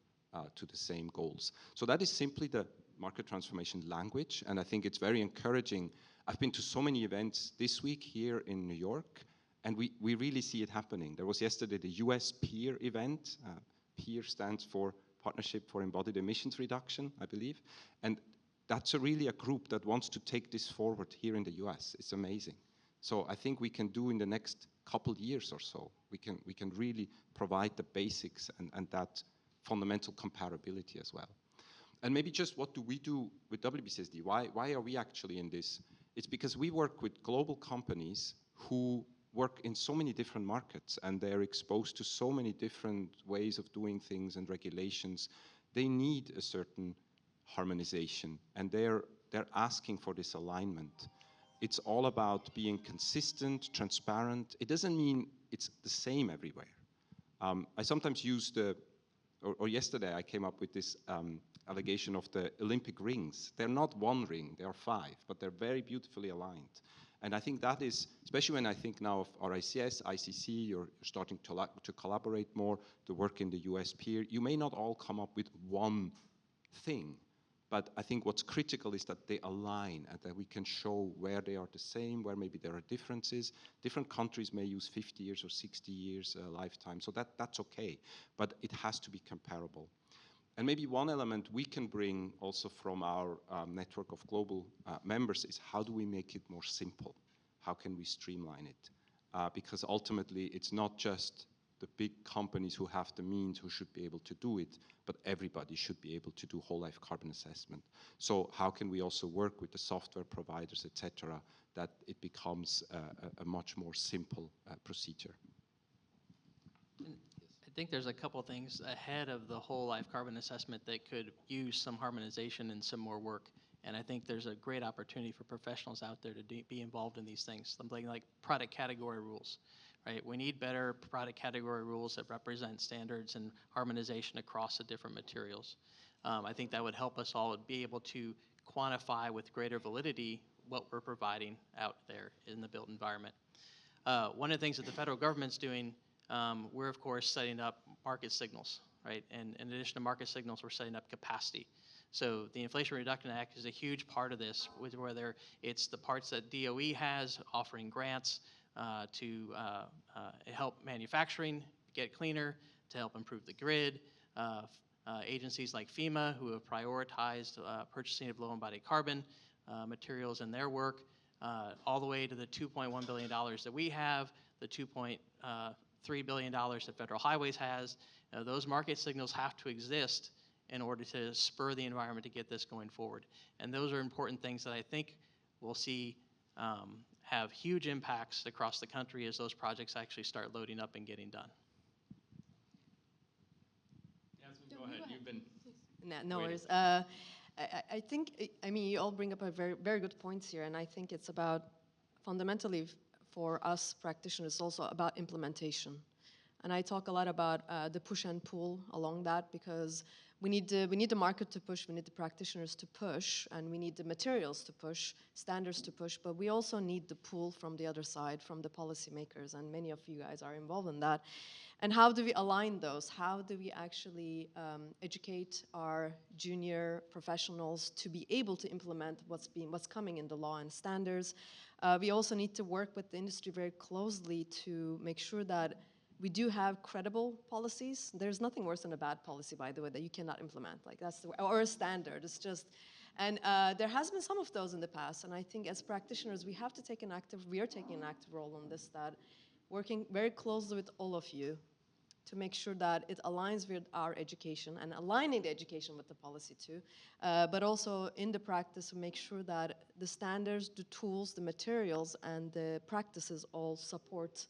to the same goals? So that is simply the market transformation language, and I think it's very encouraging. I've been to so many events this week here in New York, and we really see it happening. There was yesterday the US PEER event. PEER stands for Partnership for Embodied Emissions Reduction, I believe, and that's really a group that wants to take this forward here in the US. It's amazing. So I think we can do in the next couple years or so, we can really provide the basics and that fundamental comparability as well. And maybe just what do we do with WBCSD? Why are we actually in this? It's because we work with global companies who work in so many different markets, and they're exposed to so many different ways of doing things and regulations. They need a certain harmonization, and they're asking for this alignment. It's all about being consistent, transparent. It doesn't mean it's the same everywhere. I sometimes use or yesterday I came up with this allegation of the Olympic rings. They're not one ring, there are 5, but they're very beautifully aligned. And I think that is, especially when I think now of RICS, ICC, you're starting to collaborate more, the work in the US PEER, you may not all come up with one thing, but I think what's critical is that they align and that we can show where they are the same, where maybe there are differences. Different countries may use 50 years or 60 years lifetime, so that's okay, but it has to be comparable. And maybe one element we can bring also from our network of global members is how do we make it more simple? How can we streamline it? Because ultimately it's not just the big companies who have the means who should be able to do it, but everybody should be able to do whole life carbon assessment. So how can we also work with the software providers, etc., that it becomes a much more simple procedure? I think there's a couple things ahead of the whole life carbon assessment that could use some harmonization and some more work. And I think there's a great opportunity for professionals out there to be involved in these things, something like product category rules, right? We need better product category rules that represent standards and harmonization across the different materials. I think that would help us all be able to quantify with greater validity what we're providing out there in the built environment. One of the things that the federal government's doing, we're of course setting up market signals, right? And in addition to market signals, we're setting up capacity. So the Inflation Reduction Act is a huge part of this, whether it's the parts that DOE has offering grants to help manufacturing get cleaner, to help improve the grid, agencies like FEMA who have prioritized purchasing of low embodied carbon materials in their work, all the way to the $2.1 billion that we have, the $2.3 billion that Federal Highways has. Those market signals have to exist in order to spur the environment to get this going forward. And those are important things that I think we'll see have huge impacts across the country as those projects actually start loading up and getting done. Yasmin, go ahead. You've been No waiting. worries. I think, I mean, you all bring up a very, very good points here, and I think it's about fundamentally for us practitioners also about implementation. And I talk a lot about the push and pull along that, because we need the market to push, we need the practitioners to push, and we need the materials to push, standards to push, but we also need the pull from the other side, from the policymakers, and many of you guys are involved in that. And how do we align those? How do we actually educate our junior professionals to be able to implement what's coming in the law and standards? We also need to work with the industry very closely to make sure that we do have credible policies. There's nothing worse than a bad policy, by the way, that you cannot implement. Like that's the way, or a standard. It's just, and there has been some of those in the past. And I think as practitioners, we are taking an active role on this, that working very closely with all of you to make sure that it aligns with our education and aligning the education with the policy too, but also in the practice to make sure that the standards, the tools, the materials, and the practices all support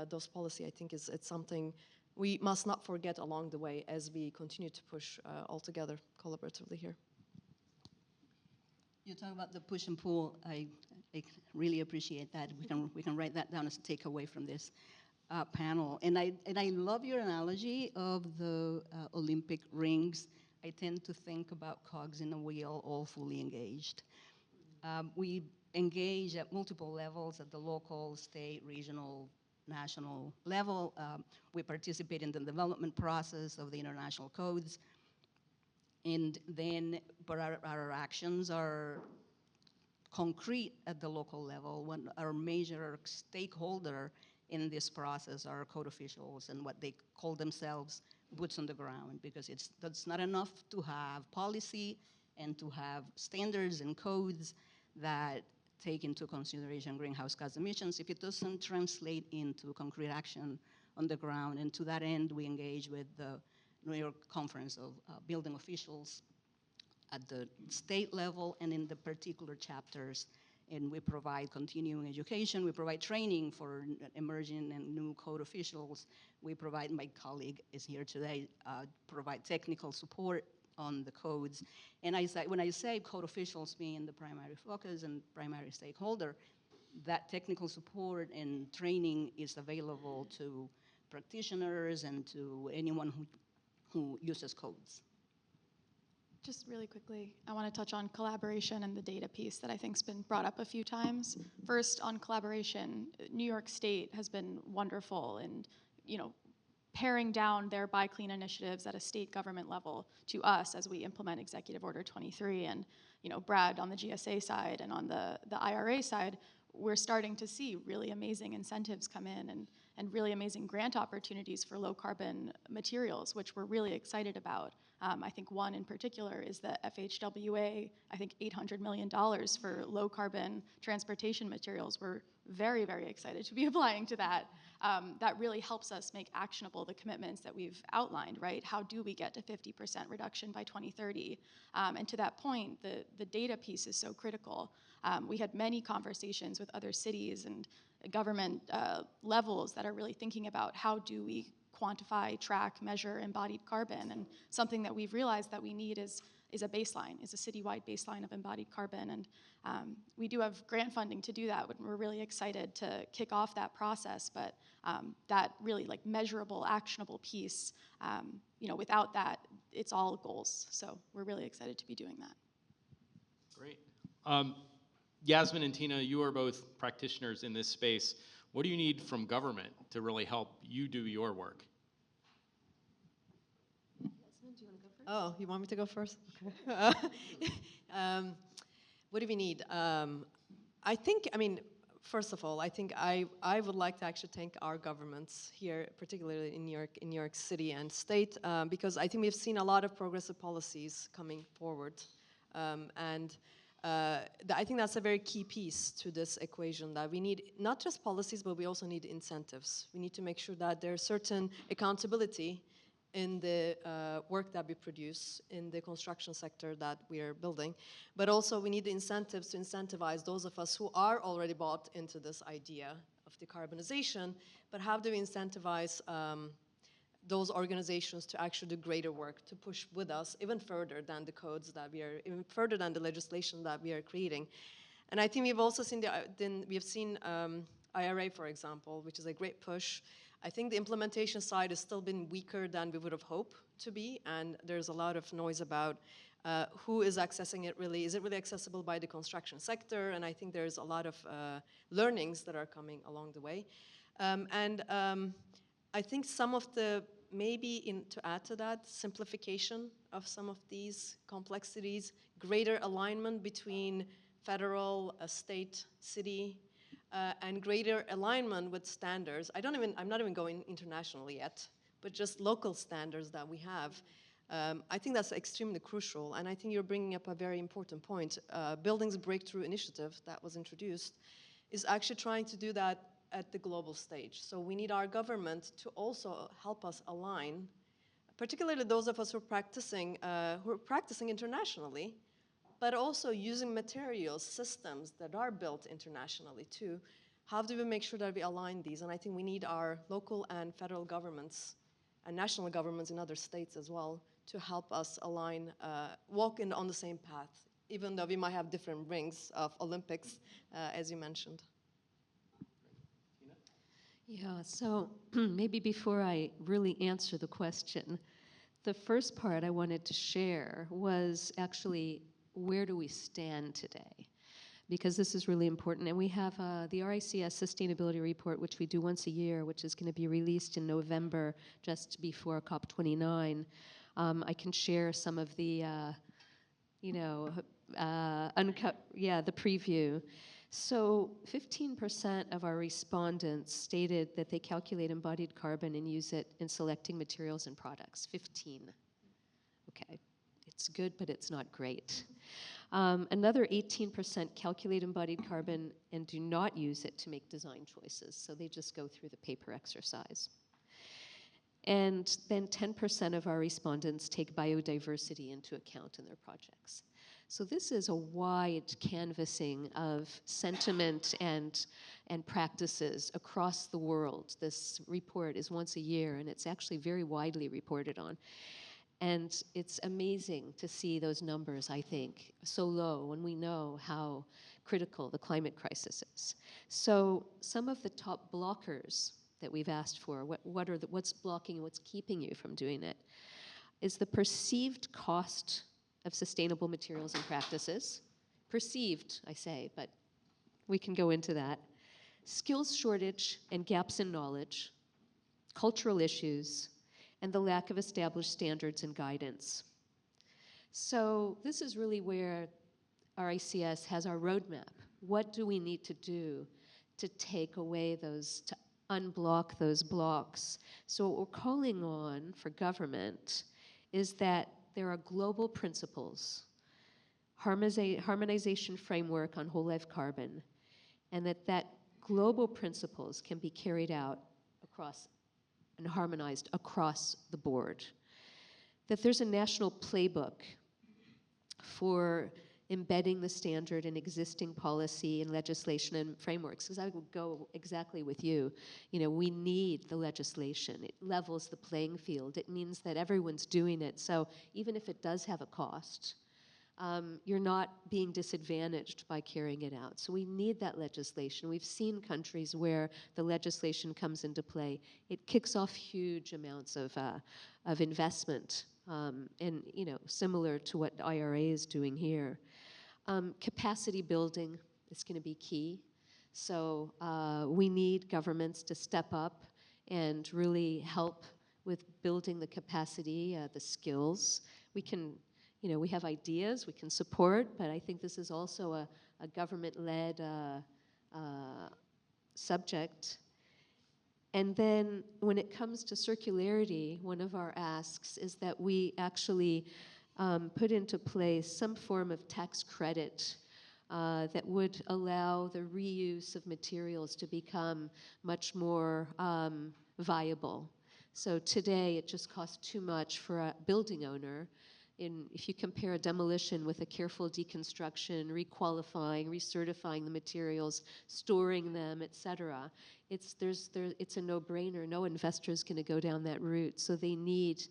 those policy. I think it's something we must not forget along the way as we continue to push all together collaboratively here. You talk about the push and pull. I really appreciate that. We can write that down as a takeaway from this panel. And I love your analogy of the Olympic rings. I tend to think about cogs in a wheel, all fully engaged. We engage at multiple levels, at the local, state, regional, national level. We participate in the development process of the international codes. And then, but our actions are concrete at the local level. When our major stakeholder in this process are code officials and what they call themselves boots on the ground, because that's not enough to have policy and to have standards and codes that take into consideration greenhouse gas emissions if it doesn't translate into concrete action on the ground. And to that end, we engage with the New York Conference of Building Officials at the state level and in the particular chapters. And we provide continuing education. We provide training for emerging and new code officials. We provide, my colleague is here today, provide technical support on the codes. And when I say code officials being the primary focus and primary stakeholder, that technical support and training is available to practitioners and to anyone who uses codes. Just really quickly, I want to touch on collaboration and the data piece that I think's been brought up a few times. First, on collaboration, New York State has been wonderful in, paring down their Buy Clean initiatives at a state government level to us as we implement Executive Order 23. And, Brad, on the GSA side and on the IRA side, we're starting to see really amazing incentives come in and really amazing grant opportunities for low carbon materials, which we're really excited about. I think one in particular is the FHWA, I think $800 million for low carbon transportation materials. We're very, very excited to be applying to that. That really helps us make actionable the commitments that we've outlined, right? How do we get to 50% reduction by 2030? And to that point, the data piece is so critical. We had many conversations with other cities and government levels that are really thinking about how do we quantify, track, measure embodied carbon. And something that we've realized that we need is a baseline, is a citywide baseline of embodied carbon. And we do have grant funding to do that. We're really excited to kick off that process. But that really like measurable, actionable piece, without that, it's all goals. So we're really excited to be doing that. Great. Yasmin and Tina, you are both practitioners in this space. What do you need from government to really help you do your work? Oh, you want me to go first? Okay. What do we need? First of all, I think I would like to actually thank our governments here, particularly in New York City and state, because I think we've seen a lot of progressive policies coming forward. I think that's a very key piece to this equation, that we need not just policies, but we also need incentives. We need to make sure that there's certain accountability in the work that we produce in the construction sector that we are building. But also we need the incentives to incentivize those of us who are already bought into this idea of decarbonization, but how do we incentivize those organizations to actually do greater work, to push with us even further than the codes that even further than the legislation that we are creating. And I think we've also seen IRA, for example, which is a great push. I think the implementation side has still been weaker than we would have hoped to be, and there's a lot of noise about who is accessing it really. Is it really accessible by the construction sector? And I think there's a lot of learnings that are coming along the way. I think some of the, to add to that, simplification of some of these complexities, greater alignment between federal, state, city, and greater alignment with standards. I'm not even going internationally yet, but just local standards that we have. I think that's extremely crucial, and I think you're bringing up a very important point. Buildings Breakthrough Initiative that was introduced is actually trying to do that at the global stage. So we need our government to also help us align, particularly those of us who are practicing internationally, but also using materials, systems that are built internationally too. How do we make sure that we align these? And I think we need our local and federal governments and national governments in other states as well to help us align, walk on the same path, even though we might have different rings of Olympics, as you mentioned. Yeah, so maybe before I really answer the question, the first part I wanted to share was actually, where do we stand today? Because this is really important. And we have the RICS Sustainability Report, which we do once a year, which is going to be released in November, just before COP29. I can share some of the, the preview. So 15% of our respondents stated that they calculate embodied carbon and use it in selecting materials and products. 15. Okay, it's good, but it's not great. Another 18% calculate embodied carbon and do not use it to make design choices. So they just go through the paper exercise. And then 10% of our respondents take biodiversity into account in their projects. So this is a wide canvassing of sentiment and practices across the world. This report is once a year, and it's actually very widely reported on. And it's amazing to see those numbers, I think, so low when we know how critical the climate crisis is. So some of the top blockers that we've asked for, what's blocking, what's keeping you from doing it, is the perceived cost of sustainable materials and practices. Perceived, I say, but we can go into that. Skills shortage and gaps in knowledge, cultural issues, and the lack of established standards and guidance. So this is really where RICS has our roadmap. What do we need to do to take away those, to unblock those blocks? So what we're calling on for government is that there are global principles, harmonization framework on whole life carbon, and that global principles can be carried out across and harmonized across the board. That there's a national playbook for embedding the standard in existing policy and legislation and frameworks, because I would go exactly with you. You know, we need the legislation. It levels the playing field. It means that everyone's doing it. So even if it does have a cost, you're not being disadvantaged by carrying it out. So we need that legislation. We've seen countries where the legislation comes into play. It kicks off huge amounts of investment, and similar to what IRA is doing here. Capacity building is going to be key. So we need governments to step up and really help with building the capacity, the skills. We can, we have ideas, we can support, but I think this is also a government-led subject. And then when it comes to circularity, one of our asks is that we actually put into place some form of tax credit that would allow the reuse of materials to become much more viable. So today it just costs too much for a building owner. If you compare a demolition with a careful deconstruction, requalifying, recertifying the materials, storing them, et cetera, it's a no-brainer. No investor is going to go down that route. So they need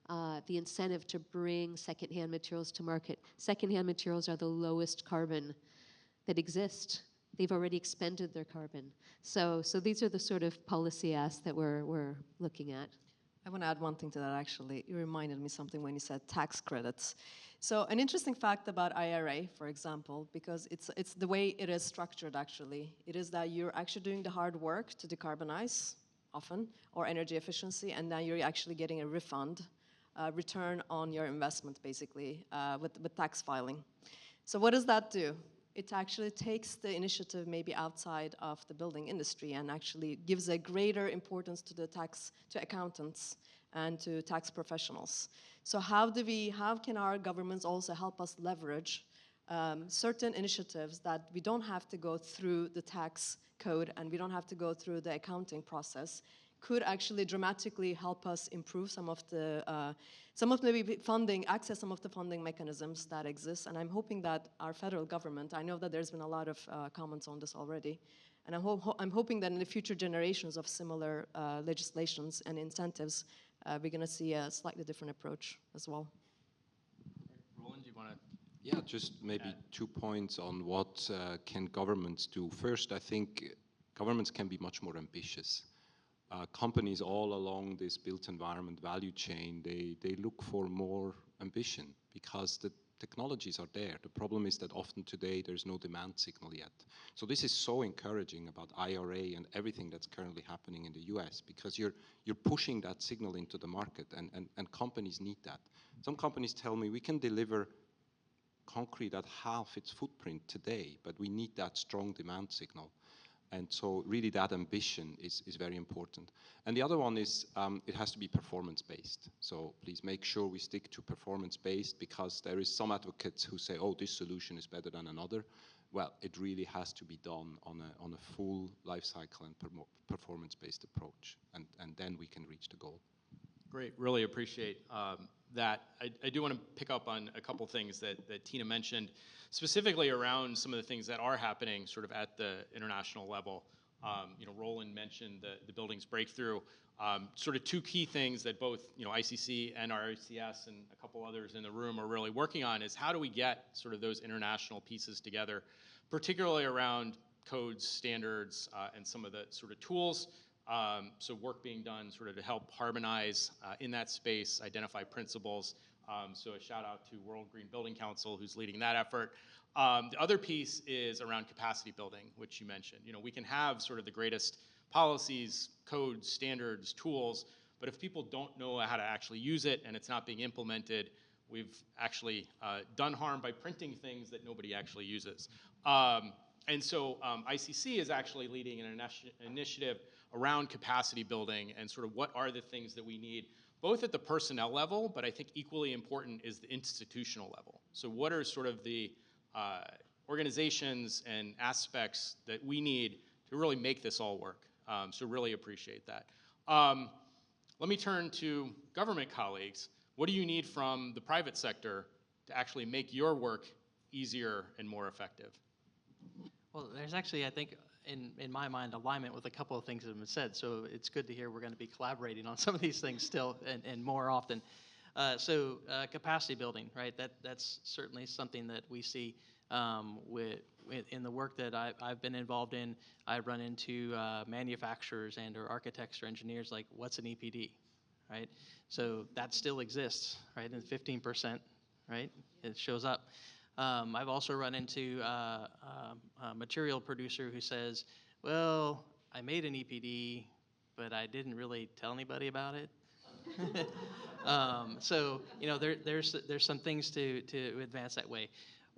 the incentive to bring secondhand materials to market. Secondhand materials are the lowest carbon that exist. They've already expended their carbon. So these are the sort of policy asks that we're looking at. I want to add one thing to that, actually. You reminded me something when you said tax credits. So an interesting fact about IRA, for example, because it's the way it is structured, actually. It is that you're actually doing the hard work to decarbonize, often, or energy efficiency, and then you're actually getting a refund, return on your investment, basically, with tax filing. So what does that do? It actually takes the initiative maybe outside of the building industry and actually gives a greater importance to to accountants and to tax professionals. So how can our governments also help us leverage certain initiatives that we don't have to go through the tax code and we don't have to go through the accounting process, could actually dramatically help us improve some of the funding, access some of the funding mechanisms that exist. And I'm hoping that our federal government, I know that there's been a lot of comments on this already, and I'm hoping that in the future generations of similar legislations and incentives, we're going to see a slightly different approach as well. Roland, do you want to? Yeah, just maybe 2 points on what can governments do. First, I think governments can be much more ambitious. Companies all along this built environment value chain, they look for more ambition because the technologies are there. The problem is that often today there's no demand signal yet. So this is so encouraging about IRA and everything that's currently happening in the US, because you're pushing that signal into the market, and companies need that. Some companies tell me we can deliver concrete at half its footprint today, but we need that strong demand signal. And so really that ambition is very important. And the other one is it has to be performance-based. So please make sure we stick to performance-based, because there is some advocates who say, oh, this solution is better than another. Well, it really has to be done on a full life cycle and performance-based approach. And then we can reach the goal. Great, really appreciate that. I do want to pick up on a couple things that Tina mentioned, specifically around some of the things that are happening sort of at the international level. Roland mentioned the buildings breakthrough. Sort of two key things that both ICC and RICS and a couple others in the room are really working on is how do we get sort of those international pieces together, particularly around codes, standards, and some of the sort of tools. So work being done sort of to help harmonize in that space, identify principles. So a shout out to World Green Building Council, who's leading that effort. The other piece is around capacity building, which you mentioned. We can have sort of the greatest policies, codes, standards, tools, but if people don't know how to actually use it and it's not being implemented, we've actually done harm by printing things that nobody actually uses. And so ICC is actually leading an initiative around capacity building and sort of what are the things that we need, both at the personnel level, but I think equally important is the institutional level. So what are sort of the organizations and aspects that we need to really make this all work? So really appreciate that. Let me turn to government colleagues. What do you need from the private sector to actually make your work easier and more effective? Well, there's actually, I think, in my mind, alignment with a couple of things that have been said. So it's good to hear we're going to be collaborating on some of these things still and more often. Capacity building, right? That's certainly something that we see in the work that I've been involved in. I run into manufacturers and or architects or engineers like, what's an EPD, right? So that still exists, right? And 15%, right? It shows up. I've also run into a material producer who says, well, I made an EPD, but I didn't really tell anybody about it. So, you know, there's some things to advance that way.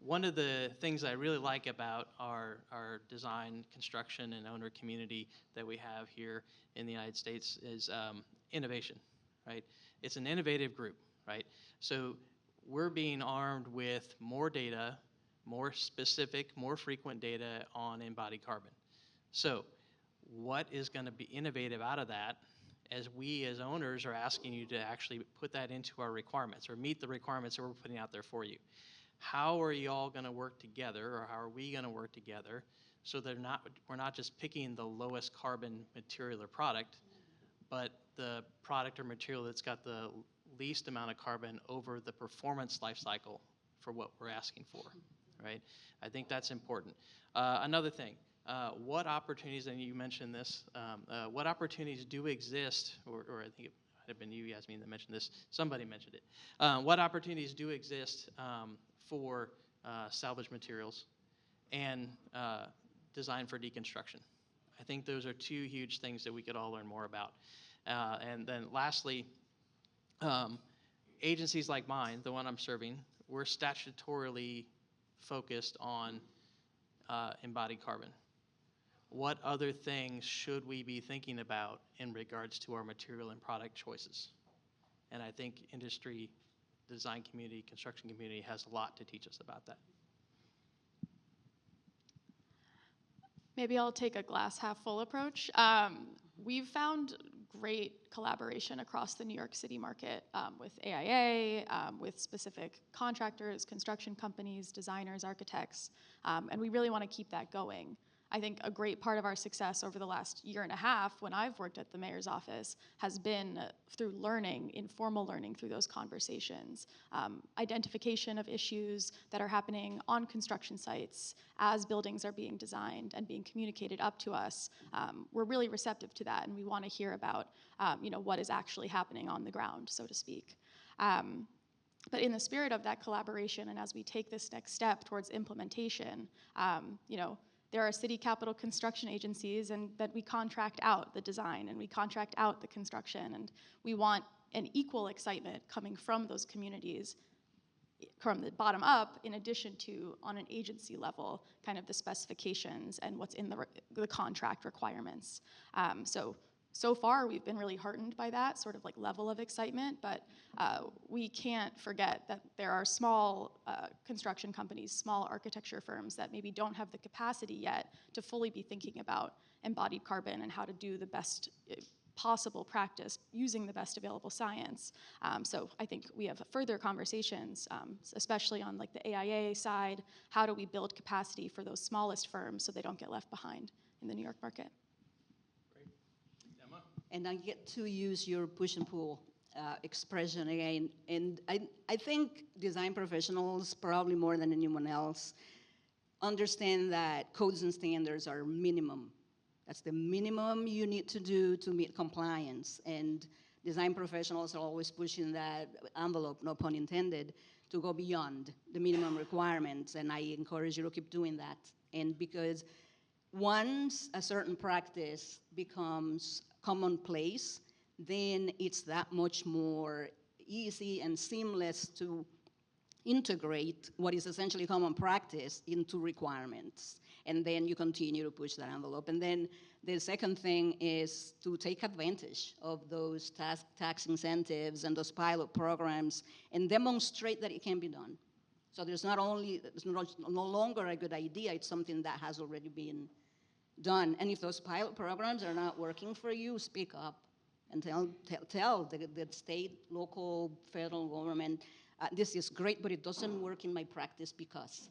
One of the things I really like about our design, construction, and owner community that we have here in the United States is innovation, right? It's an innovative group, right? So we're being armed with more data, more specific, more frequent data on embodied carbon. So what is going to be innovative out of that as we as owners are asking you to actually put that into our requirements or meet the requirements that we're putting out there for you? How are you all going to work together, or how are we going to work together so that we're not just picking the lowest carbon material or product, but the product or material that's got the least amount of carbon over the performance life cycle for what we're asking for, right? I think that's important. Another thing, what opportunities, and you mentioned this, what opportunities do exist, or I think it might have been you, Yasmin, that mentioned this, somebody mentioned it. What opportunities do exist for salvage materials and design for deconstruction? I think those are two huge things that we could all learn more about. And then lastly, agencies like mine, the one I'm serving, we're statutorily focused on embodied carbon. What other things should we be thinking about in regards to our material and product choices? And I think industry, design community, construction community has a lot to teach us about that. Maybe I'll take a glass half full approach. We've found great collaboration across the New York City market with AIA, with specific contractors, construction companies, designers, architects, and we really want to keep that going. I think a great part of our success over the last year and a half when I've worked at the mayor's office has been through learning, informal learning through those conversations, identification of issues that are happening on construction sites as buildings are being designed and being communicated up to us. We're really receptive to that, and we want to hear about what is actually happening on the ground, so to speak. But in the spirit of that collaboration, and as we take this next step towards implementation, there are city capital construction agencies and that we contract out the design and we contract out the construction, and we want an equal excitement coming from those communities from the bottom up, in addition to on an agency level, kind of the specifications and what's in the contract requirements. So far, we've been really heartened by that sort of like level of excitement, but we can't forget that there are small construction companies, small architecture firms that maybe don't have the capacity yet to fully be thinking about embodied carbon and how to do the best possible practice using the best available science. So I think we have further conversations, especially on like the AIA side. How do we build capacity for those smallest firms so they don't get left behind in the New York market? And I get to use your push and pull expression again. And I think design professionals, probably more than anyone else, understand that codes and standards are minimum. That's the minimum you need to do to meet compliance. And design professionals are always pushing that envelope, no pun intended, to go beyond the minimum requirements. And I encourage you to keep doing that. And because once a certain practice becomes commonplace, then it's that much more easy and seamless to integrate what is essentially common practice into requirements. And then you continue to push that envelope. And then the second thing is to take advantage of those tax incentives and those pilot programs and demonstrate that it can be done. So it's no longer a good idea, it's something that has already been done. And if those pilot programs are not working for you, speak up and tell the state, local, federal government, this is great, but it doesn't work in my practice because.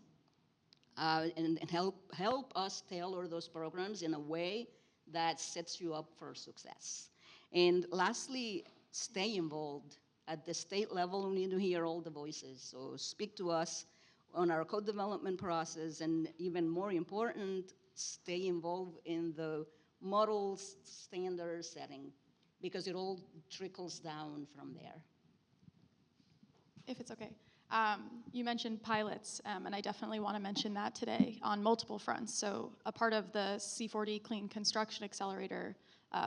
And help us tailor those programs in a way that sets you up for success. And lastly, stay involved. At the state level, we need to hear all the voices. So speak to us on our code development process, and even more important, stay involved in the models standard setting, because it all trickles down from there. If it's okay. You mentioned pilots, and I definitely want to mention that today on multiple fronts. So a part of the C40 Clean Construction Accelerator,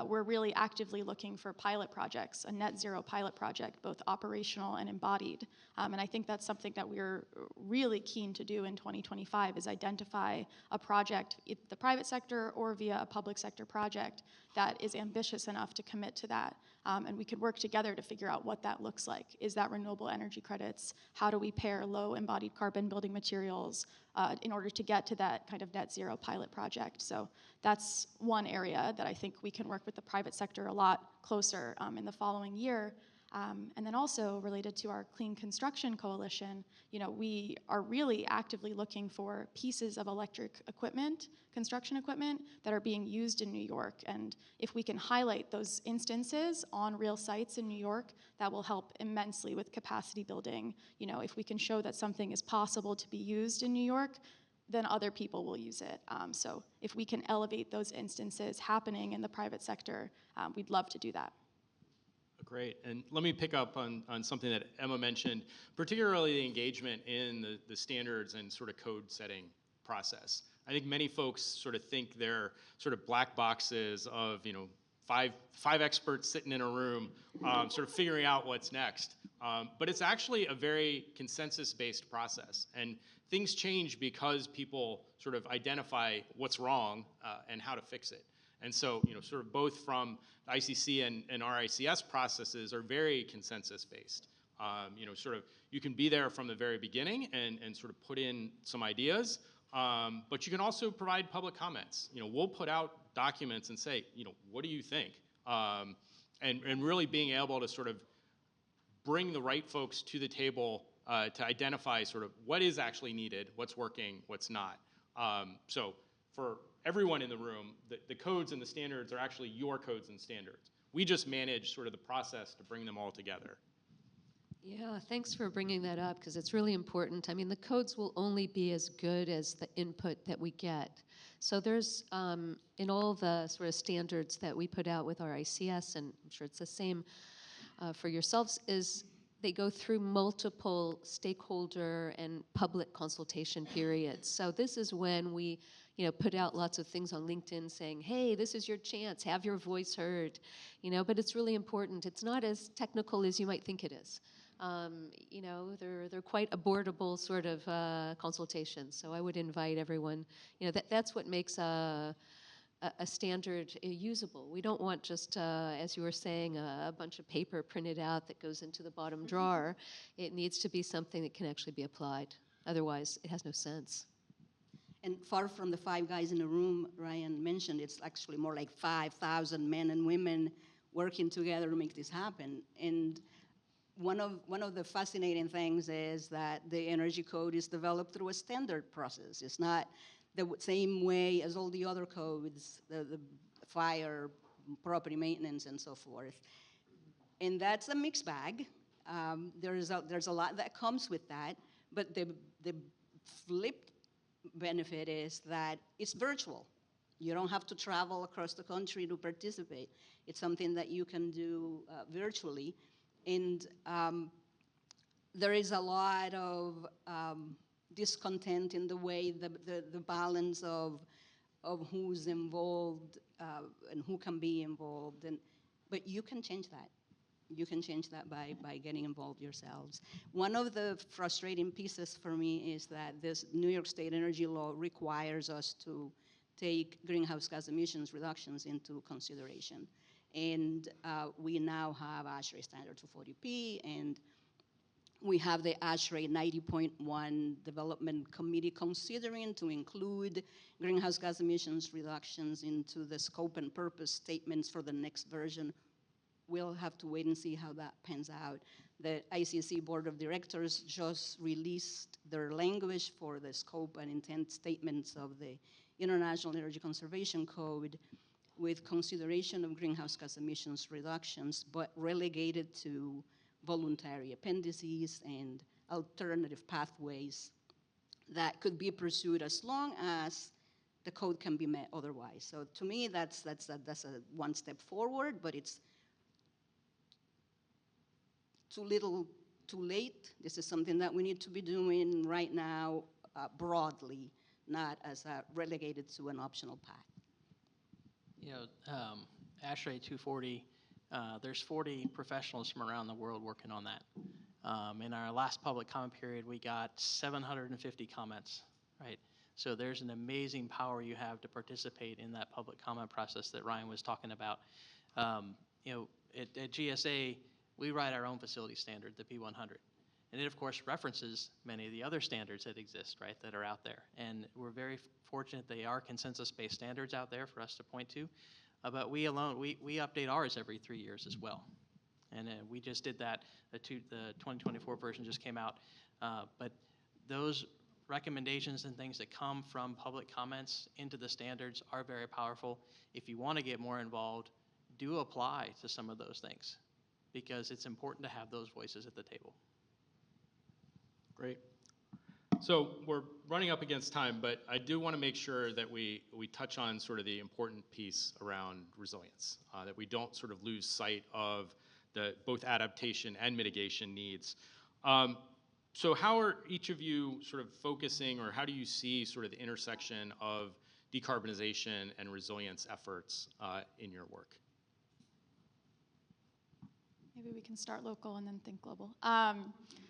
we're really actively looking for pilot projects, a net zero pilot project, both operational and embodied. And I think that's something that we're really keen to do in 2025, is identify a project, either the private sector or via a public sector project, that is ambitious enough to commit to that. And we could work together to figure out what that looks like. Is that renewable energy credits? How do we pair low embodied carbon building materials in order to get to that kind of net zero pilot project? So that's one area that I think we can work with the private sector a lot closer in the following year. And then also related to our Clean Construction Coalition, we are really actively looking for pieces of electric equipment, construction equipment, that are being used in New York. And if we can highlight those instances on real sites in New York, that will help immensely with capacity building. If we can show that something is possible to be used in New York, then other people will use it. So if we can elevate those instances happening in the private sector, we'd love to do that. Great, and let me pick up on something that Emma mentioned, particularly the engagement in the standards and sort of code setting process. I think many folks sort of think they're sort of black boxes of, five experts sitting in a room, sort of figuring out what's next. But it's actually a very consensus-based process, and things change because people sort of identify what's wrong and how to fix it. And so, sort of both from the ICC and RICS processes are very consensus-based. Sort of you can be there from the very beginning and sort of put in some ideas, but you can also provide public comments. We'll put out documents and say, what do you think? And really being able to sort of bring the right folks to the table to identify sort of what is actually needed, what's working, what's not. So for everyone in the room, the codes and the standards are actually your codes and standards. We just manage sort of the process to bring them all together. Yeah, thanks for bringing that up, because it's really important. I mean, the codes will only be as good as the input that we get. So there's, in all the sort of standards that we put out with our ICS, and I'm sure it's the same for yourselves, is they go through multiple stakeholder and public consultation periods. So this is when we put out lots of things on LinkedIn saying, hey, this is your chance, have your voice heard, but it's really important. It's not as technical as you might think it is. They're quite abortable sort of consultations. So I would invite everyone, that's what makes a standard usable. We don't want just, as you were saying, a bunch of paper printed out that goes into the bottom drawer. It needs to be something that can actually be applied. Otherwise, it has no sense. And far from the 5 guys in the room Ryan mentioned, it's actually more like 5,000 men and women working together to make this happen. And one of the fascinating things is that the energy code is developed through a standard process. It's not the same way as all the other codes, the fire, property maintenance, and so forth. And that's a mixed bag. There's a lot that comes with that, but the flip benefit is that it's virtual. You don't have to travel across the country to participate. It's something that you can do virtually. And there is a lot of discontent in the way the balance of who's involved and who can be involved. But you can change that. you can change that by getting involved yourselves. One of the frustrating pieces for me is that this New York State energy law requires us to take greenhouse gas emissions reductions into consideration. And we now have ASHRAE standard 240p, and we have the ASHRAE 90.1 Development Committee considering to include greenhouse gas emissions reductions into the scope and purpose statements for the next version. We'll have to wait and see how that pans out. The ICC Board of Directors just released their language for the scope and intent statements of the International Energy Conservation Code with consideration of greenhouse gas emissions reductions, but relegated to voluntary appendices and alternative pathways that could be pursued as long as the code can be met otherwise. So to me, that's a one step forward, but it's too little, too late. This is something that we need to be doing right now broadly, not as relegated to an optional path. You know, ASHRAE 240, there's 40 professionals from around the world working on that. In our last public comment period, we got 750 comments, right? So there's an amazing power you have to participate in that public comment process that Ryan was talking about. You know, at GSA, we write our own facility standard, the P100. And it, of course, references many of the other standards that exist, right, that are out there. And we're very fortunate they are consensus-based standards out there for us to point to. But we update ours every 3 years as well. And we just did that. The 2024 version just came out. But those recommendations and things that come from public comments into the standards are very powerful. If you want to get more involved, do apply to some of those things, because it's important to have those voices at the table. Great. So we're running up against time, but I do want to make sure that we touch on sort of the important piece around resilience, that we don't sort of lose sight of the both adaptation and mitigation needs. So how are each of you sort of focusing, or how do you see sort of the intersection of decarbonization and resilience efforts in your work? Maybe we can start local and then think global.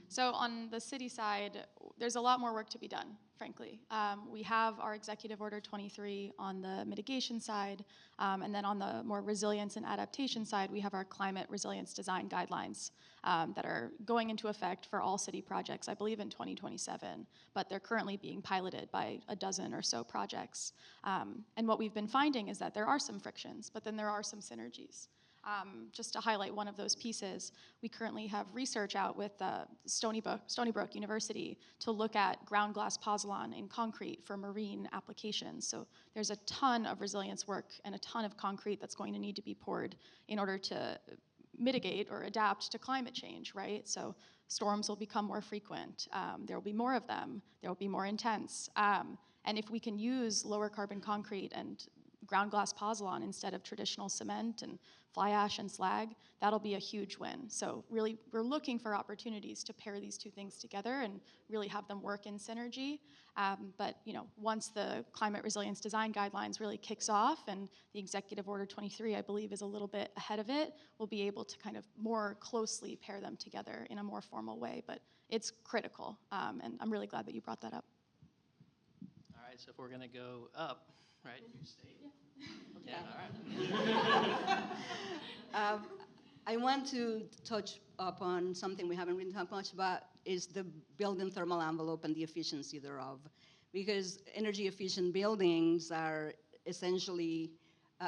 So on the city side, there's a lot more work to be done, frankly. We have our Executive Order 23 on the mitigation side, and then on the more resilience and adaptation side, we have our climate resilience design guidelines that are going into effect for all city projects, I believe in 2027, but they're currently being piloted by a dozen or so projects. And what we've been finding is that there are some frictions, but then there are some synergies. Just to highlight one of those pieces, we currently have research out with Stony Brook University to look at ground glass pozzolan in concrete for marine applications. So there's a ton of resilience work and a ton of concrete that's going to need to be poured in order to mitigate or adapt to climate change, right? So storms will become more frequent. There will be more of them. There will be more intense. And if we can use lower carbon concrete and ground glass pozzolan instead of traditional cement and fly ash and slag, that'll be a huge win. So really, we're looking for opportunities to pair these two things together and really have them work in synergy. But you know, once the climate resilience design guidelines really kicks off, and the Executive Order 23, I believe, is a little bit ahead of it, we'll be able to kind of more closely pair them together in a more formal way. But it's critical, and I'm really glad that you brought that up. All right, so if we're going to go up, right? You stay. Yeah, all right. I want to touch upon something we haven't really talked much about, is the building thermal envelope and the efficiency thereof. Because energy efficient buildings are essentially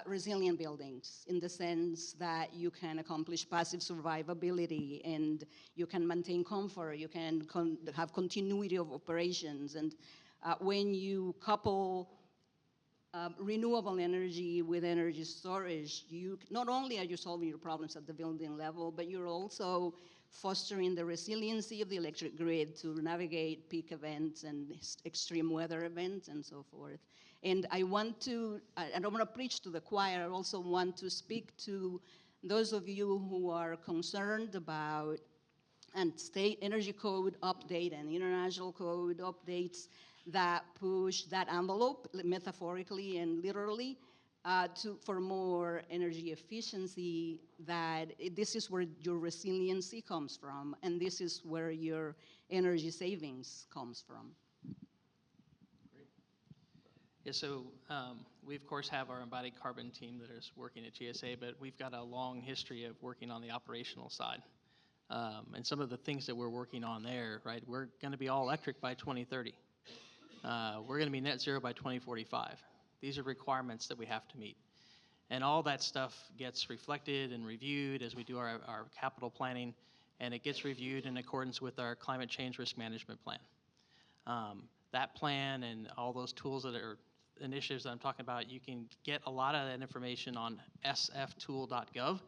resilient buildings in the sense that you can accomplish passive survivability and you can maintain comfort, you can have continuity of operations. And when you couple renewable energy with energy storage, not only are you solving your problems at the building level, but you're also fostering the resiliency of the electric grid to navigate peak events and extreme weather events and so forth. And I don't want to preach to the choir, I also want to speak to those of you who are concerned about state energy code update and international code updates that push that envelope, metaphorically and literally. for more energy efficiency, this is where your resiliency comes from, and this is where your energy savings comes from. Yeah, so we of course have our embodied carbon team that is working at GSA, but we've got a long history of working on the operational side. And some of the things that we're working on there, right, we're gonna be all electric by 2030. We're gonna be net zero by 2045. These are requirements that we have to meet. And all that stuff gets reflected and reviewed as we do our capital planning, and it gets reviewed in accordance with our climate change risk management plan. That plan and all those tools that are initiatives that I'm talking about, you can get a lot of that information on sftool.gov.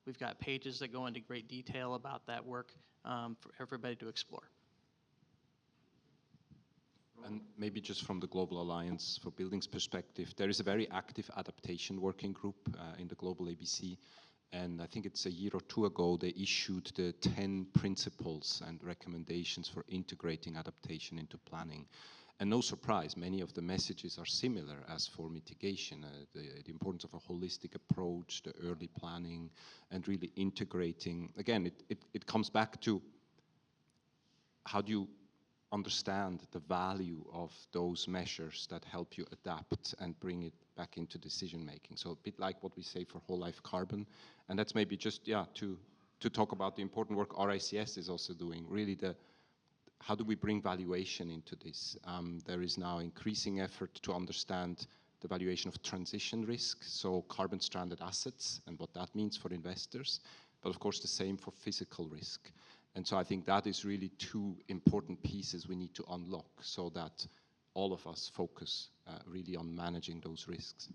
We've got pages that go into great detail about that work for everybody to explore. And maybe just from the Global Alliance for Buildings perspective, there is a very active adaptation working group in the Global ABC. And I think it's a year or two ago, they issued the 10 principles and recommendations for integrating adaptation into planning. And no surprise, many of the messages are similar as for mitigation, the importance of a holistic approach, the early planning, and really integrating. Again, it comes back to how do you understand the value of those measures that help you adapt and bring it back into decision making. So a bit like what we say for whole life carbon. And that's maybe just, to talk about the important work RICS is also doing, really how do we bring valuation into this? There is now increasing effort to understand the valuation of transition risk, so carbon stranded assets and what that means for investors, but of course the same for physical risk. And so I think that is really two important pieces we need to unlock so that all of us focus really on managing those risks.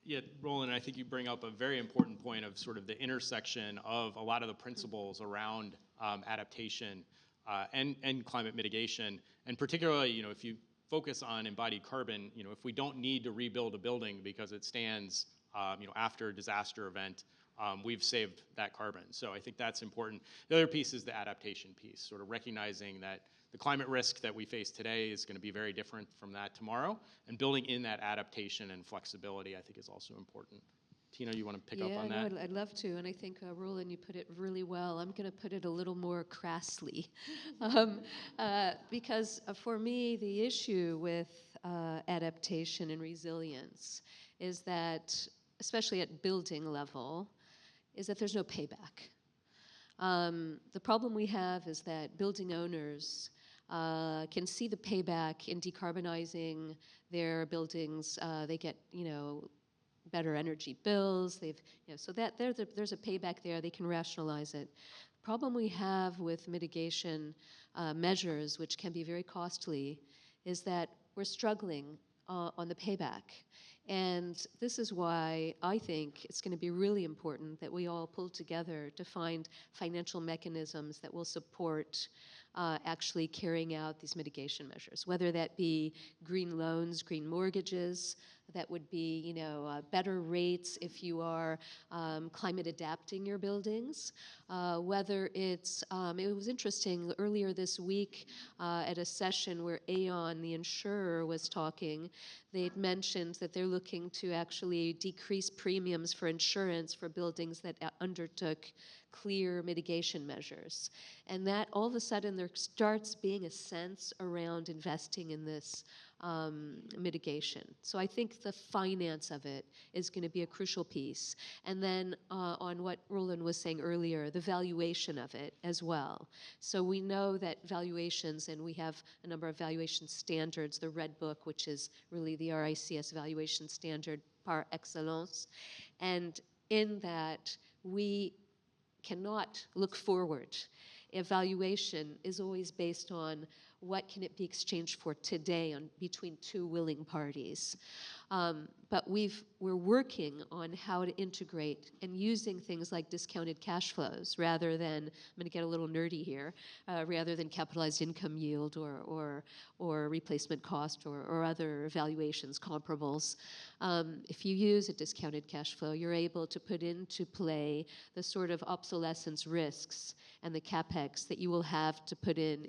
Yeah, Roland, I think you bring up a very important point of sort of the intersection of a lot of the principles around adaptation and climate mitigation. And particularly, if you focus on embodied carbon, if we don't need to rebuild a building because it stands, after a disaster event, we've saved that carbon. So I think that's important. The other piece is the adaptation piece, sort of recognizing that the climate risk that we face today is going to be very different from that tomorrow, and building in that adaptation and flexibility, I think, is also important. Tina, you want to pick up on that? Yeah, I'd love to, and I think, Roland, you put it really well. I'm going to put it a little more crassly, because for me, the issue with adaptation and resilience is that, especially at building level, is that there's no payback. The problem we have is that building owners can see the payback in decarbonizing their buildings. They get, better energy bills. So that there's a payback there. They can rationalize it. The problem we have with mitigation measures, which can be very costly, is that we're struggling on the payback. And this is why I think it's going to be really important that we all pull together to find financial mechanisms that will support actually carrying out these mitigation measures, whether that be green loans, green mortgages, that would be, better rates if you are climate adapting your buildings, whether it's, it was interesting earlier this week at a session where Aon, the insurer, was talking. They'd mentioned that they're looking to actually decrease premiums for insurance for buildings that undertook clear mitigation measures. And that all of a sudden there starts being a sense around investing in this mitigation. So I think the finance of it is going to be a crucial piece. And then on what Roland was saying earlier, the valuation of it as well. So we know that valuations, and we have a number of valuation standards, the Red Book, which is really the RICS valuation standard par excellence. And in that, we cannot look forward. Evaluation is always based on what can it be exchanged for today between two willing parties. But we're working on how to integrate and using things like discounted cash flows rather than, I'm going to get a little nerdy here, rather than capitalized income yield or replacement cost or other valuations, comparables. If you use a discounted cash flow, you're able to put into play the sort of obsolescence risks and the capex that you will have to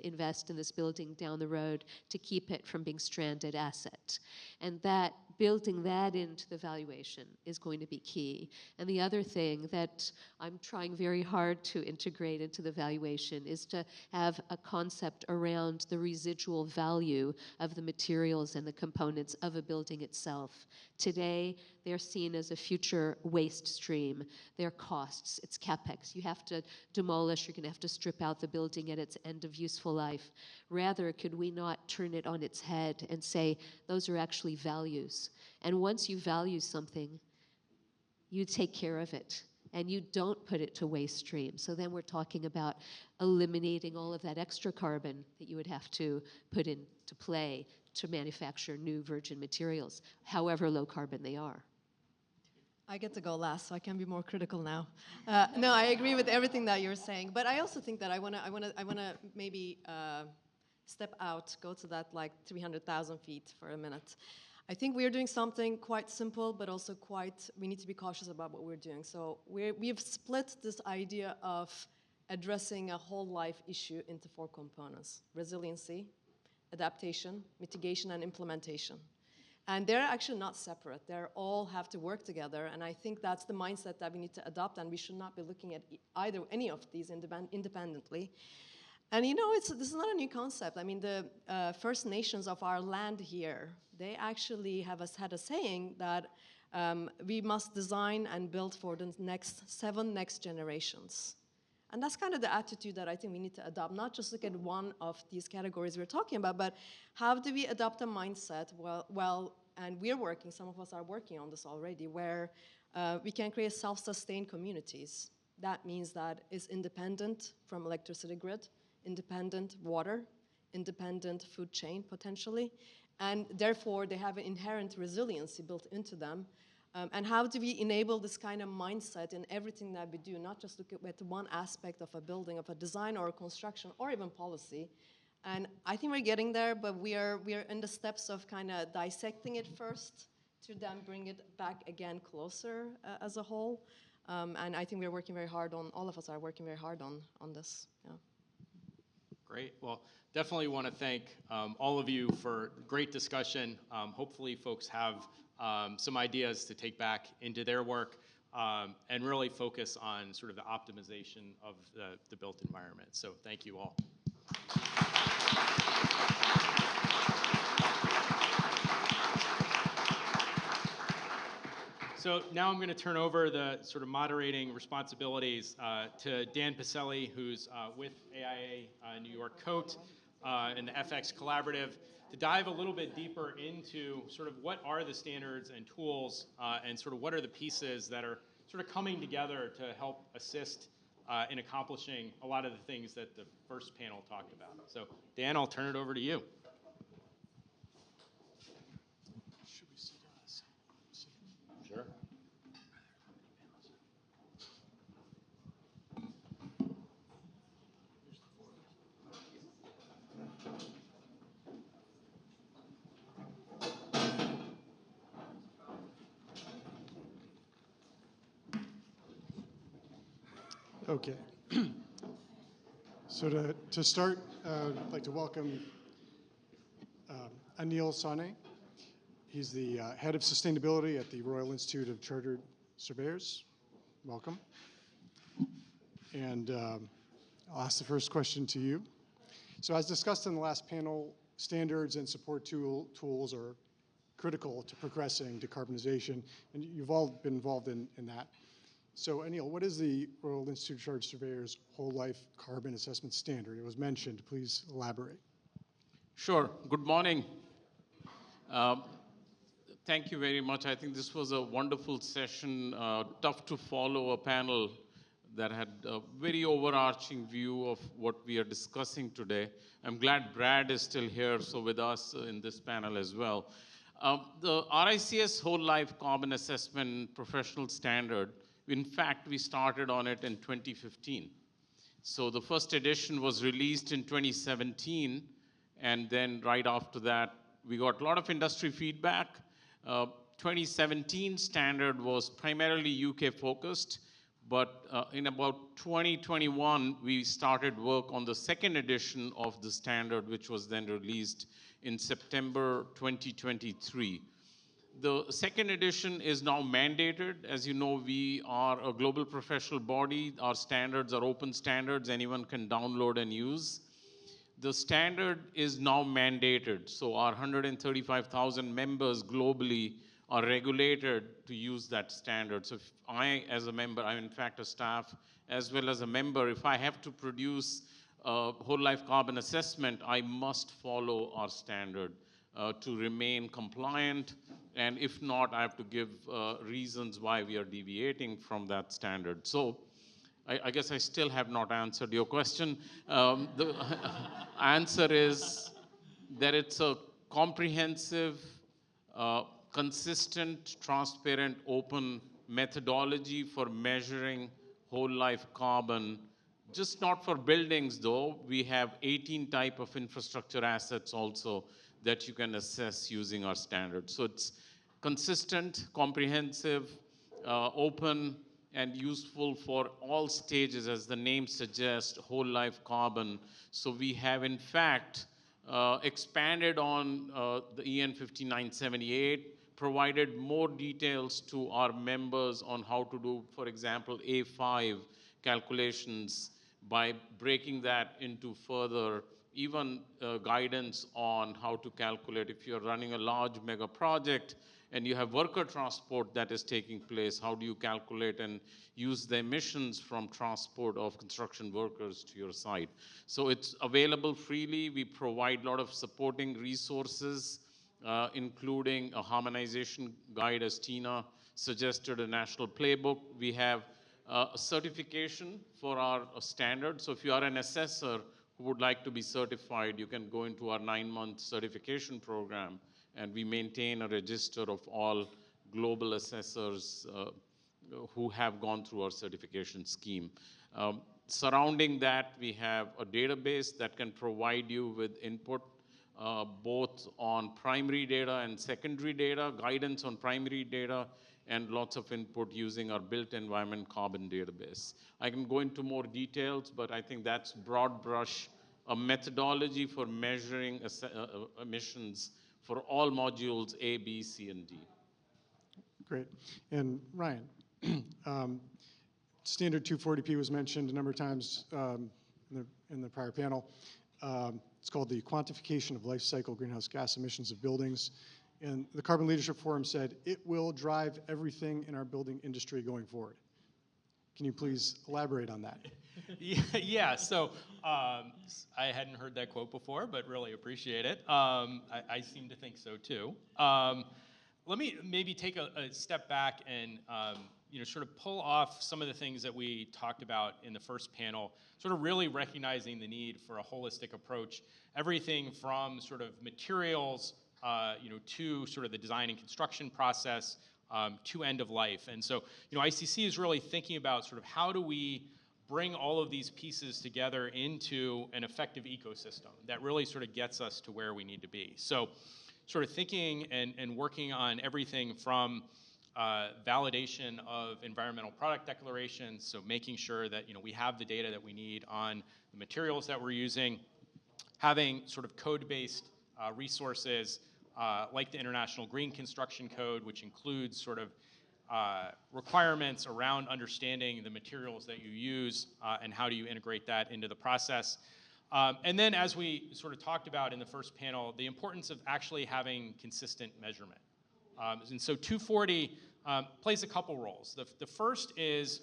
invest in this building down the road to keep it from being stranded asset. And that building that into the valuation is going to be key. And the other thing that I'm trying very hard to integrate into the valuation is to have a concept around the residual value of the materials and the components of a building itself. Today, they're seen as a future waste stream. They're costs, it's capex. You have to demolish, you're going to have to strip out the building at its end of useful life. Rather, could we not turn it on its head and say, those are actually values? And once you value something, you take care of it and you don't put it to waste stream. So then we're talking about eliminating all of that extra carbon that you would have to put into play to manufacture new virgin materials, however low carbon they are. I get to go last, so I can be more critical now. No, I agree with everything that you're saying, but I also think that I wanna maybe step out, go to that like 300,000 feet for a minute. I think we're doing something quite simple, but also we need to be cautious about what we're doing. So we've split this idea of addressing a whole life issue into 4 components: resiliency, adaptation, mitigation, and implementation. And they're actually not separate. They all have to work together, and I think that's the mindset that we need to adopt, and we should not be looking at any of these independently. And you know, this is not a new concept. I mean, the First Nations of our land here, they actually had a saying that we must design and build for the next 7 generations. And that's kind of the attitude that I think we need to adopt, not just look at one of these categories we're talking about, but how do we adopt a mindset, and some of us are working on this already, where we can create self-sustained communities. That means that it's independent from electricity grid, independent water, independent food chain, potentially, and therefore they have an inherent resiliency built into them. And how do we enable this kind of mindset in everything that we do, not just look at one aspect of a building, of a design or a construction or even policy. And I think we're getting there, but we are in the steps of kind of dissecting it first to then bring it back again closer as a whole. And I think we're working very hard all of us are working very hard on this. Yeah. Great. Well, definitely want to thank all of you for great discussion. Hopefully folks have some ideas to take back into their work and really focus on sort of the optimization of the built environment. So thank you all. So now I'm going to turn over the sort of moderating responsibilities to Dan Pacelli, who's with AIA New York COAT and the FX Collaborative, to dive a little bit deeper into sort of what are the standards and tools and sort of what are the pieces that are sort of coming together to help assist in accomplishing a lot of the things that the first panel talked about. So Dan, I'll turn it over to you. Sure. Okay. So to start, I'd like to welcome Anil Sane. He's the head of sustainability at the Royal Institute of Chartered Surveyors. Welcome. And I'll ask the first question to you. So as discussed in the last panel, standards and support tools are critical to progressing decarbonization, and you've all been involved in that. So Anil, what is the Royal Institute of Chartered Surveyors Whole Life Carbon Assessment Standard? It was mentioned. Please elaborate. Sure. Good morning. Thank you very much. I think this was a wonderful session. Tough to follow a panel that had a very overarching view of what we are discussing today. I'm glad Brad is still here, so with us in this panel as well. The RICS Whole Life Carbon Assessment Professional Standard, in fact, we started on it in 2015. So the first edition was released in 2017, and then right after that, we got a lot of industry feedback. 2017 standard was primarily UK focused, but in about 2021, we started work on the second edition of the standard, which was then released in September 2023. The second edition is now mandated. As you know, we are a global professional body. Our standards are open standards. Anyone can download and use. The standard is now mandated. So our 135,000 members globally are regulated to use that standard. So if I, as a member, I'm in fact a staff, as well as a member, if I have to produce a whole life carbon assessment, I must follow our standard to remain compliant. And if not, I have to give reasons why we are deviating from that standard. So I guess I still have not answered your question. The answer is that it's a comprehensive, consistent, transparent, open methodology for measuring whole life carbon. Just not for buildings though, we have 18 type of infrastructure assets also that you can assess using our standards. So it's consistent, comprehensive, open, and useful for all stages, as the name suggests, whole life carbon. So we have in fact expanded on the EN 5978, provided more details to our members on how to do, for example, A5 calculations by breaking that into further even guidance on how to calculate if you're running a large mega project and you have worker transport that is taking place, how do you calculate and use the emissions from transport of construction workers to your site? So it's available freely. We provide a lot of supporting resources, including a harmonization guide, as Tina suggested, a national playbook. We have a certification for our standard. So if you are an assessor who would like to be certified, you can go into our 9-month certification program, and we maintain a register of all global assessors who have gone through our certification scheme. Surrounding that, we have a database that can provide you with input both on primary data and secondary data, guidance on primary data, and lots of input using our built environment carbon database. I can go into more details, but I think that's broad brush, a methodology for measuring emissions for all modules A, B, C, and D. Great. And Ryan, standard 240p was mentioned a number of times in the prior panel. It's called the quantification of life cycle greenhouse gas emissions of buildings. And the Carbon Leadership Forum said it will drive everything in our building industry going forward. Can you please elaborate on that? Yeah, so I hadn't heard that quote before, but really appreciate it. I seem to think so too. Let me maybe take a step back and sort of pull off some of the things that we talked about in the first panel, sort of really recognizing the need for a holistic approach, everything from sort of materials to sort of the design and construction process, to end of life. And so, ICC is really thinking about sort of how do we bring all of these pieces together into an effective ecosystem that really sort of gets us to where we need to be. So sort of thinking and working on everything from validation of environmental product declarations, so making sure that we have the data that we need on the materials that we're using, having sort of code-based resources like the International Green Construction Code, which includes sort of requirements around understanding the materials that you use and how do you integrate that into the process. And then, as we sort of talked about in the first panel, the importance of actually having consistent measurement. And so 240 plays a couple roles. The first is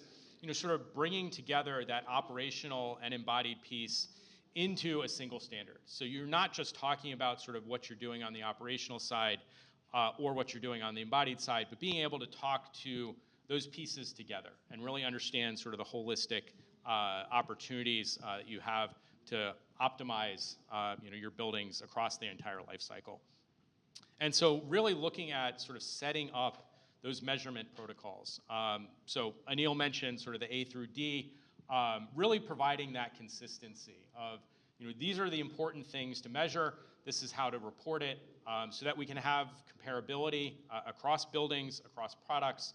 sort of bringing together that operational and embodied piece into a single standard. So you're not just talking about sort of what you're doing on the operational side or what you're doing on the embodied side, but being able to talk to those pieces together and really understand sort of the holistic opportunities that you have to optimize your buildings across the entire life cycle. And so really looking at sort of setting up those measurement protocols. So Anil mentioned sort of the A through D, really providing that consistency of, these are the important things to measure, this is how to report it, so that we can have comparability across buildings, across products,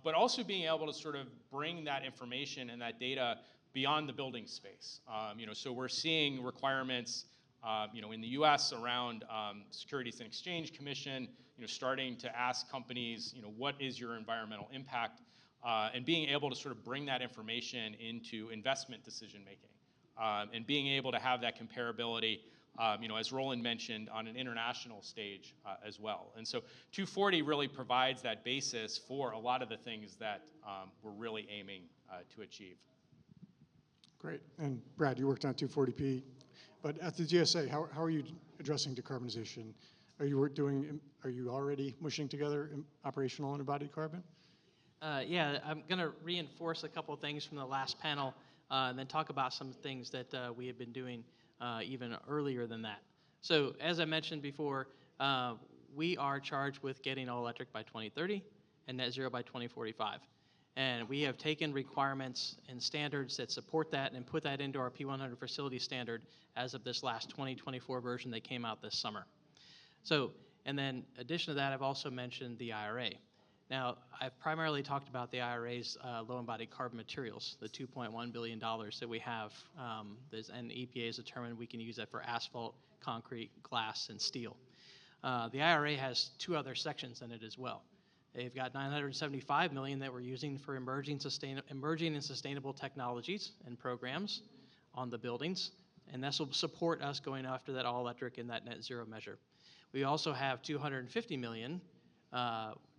but also being able to sort of bring that information and that data beyond the building space. So we're seeing requirements in the U.S. around Securities and Exchange Commission, starting to ask companies, what is your environmental impact, and being able to sort of bring that information into investment decision making, and being able to have that comparability, as Roland mentioned, on an international stage as well. And so 240 really provides that basis for a lot of the things that we're really aiming to achieve. Great. And Brad, you worked on 240p, but at the GSA, how are you addressing decarbonization? Are you already mushing together operational and embodied carbon? Yeah, I'm going to reinforce a couple of things from the last panel, and then talk about some things that we have been doing even earlier than that. So as I mentioned before, we are charged with getting all electric by 2030 and net zero by 2045. And we have taken requirements and standards that support that and put that into our P100 facility standard as of this last 2024 version that came out this summer. So, and then in addition to that, I've also mentioned the IRA. Now, I've primarily talked about the IRA's low embodied carbon materials, the $2.1 billion that we have, and EPA has determined we can use that for asphalt, concrete, glass, and steel. The IRA has two other sections in it as well. They've got $975 million that we're using for emerging and sustainable technologies and programs on the buildings, and this will support us going after that all electric and that net zero measure. We also have $250 million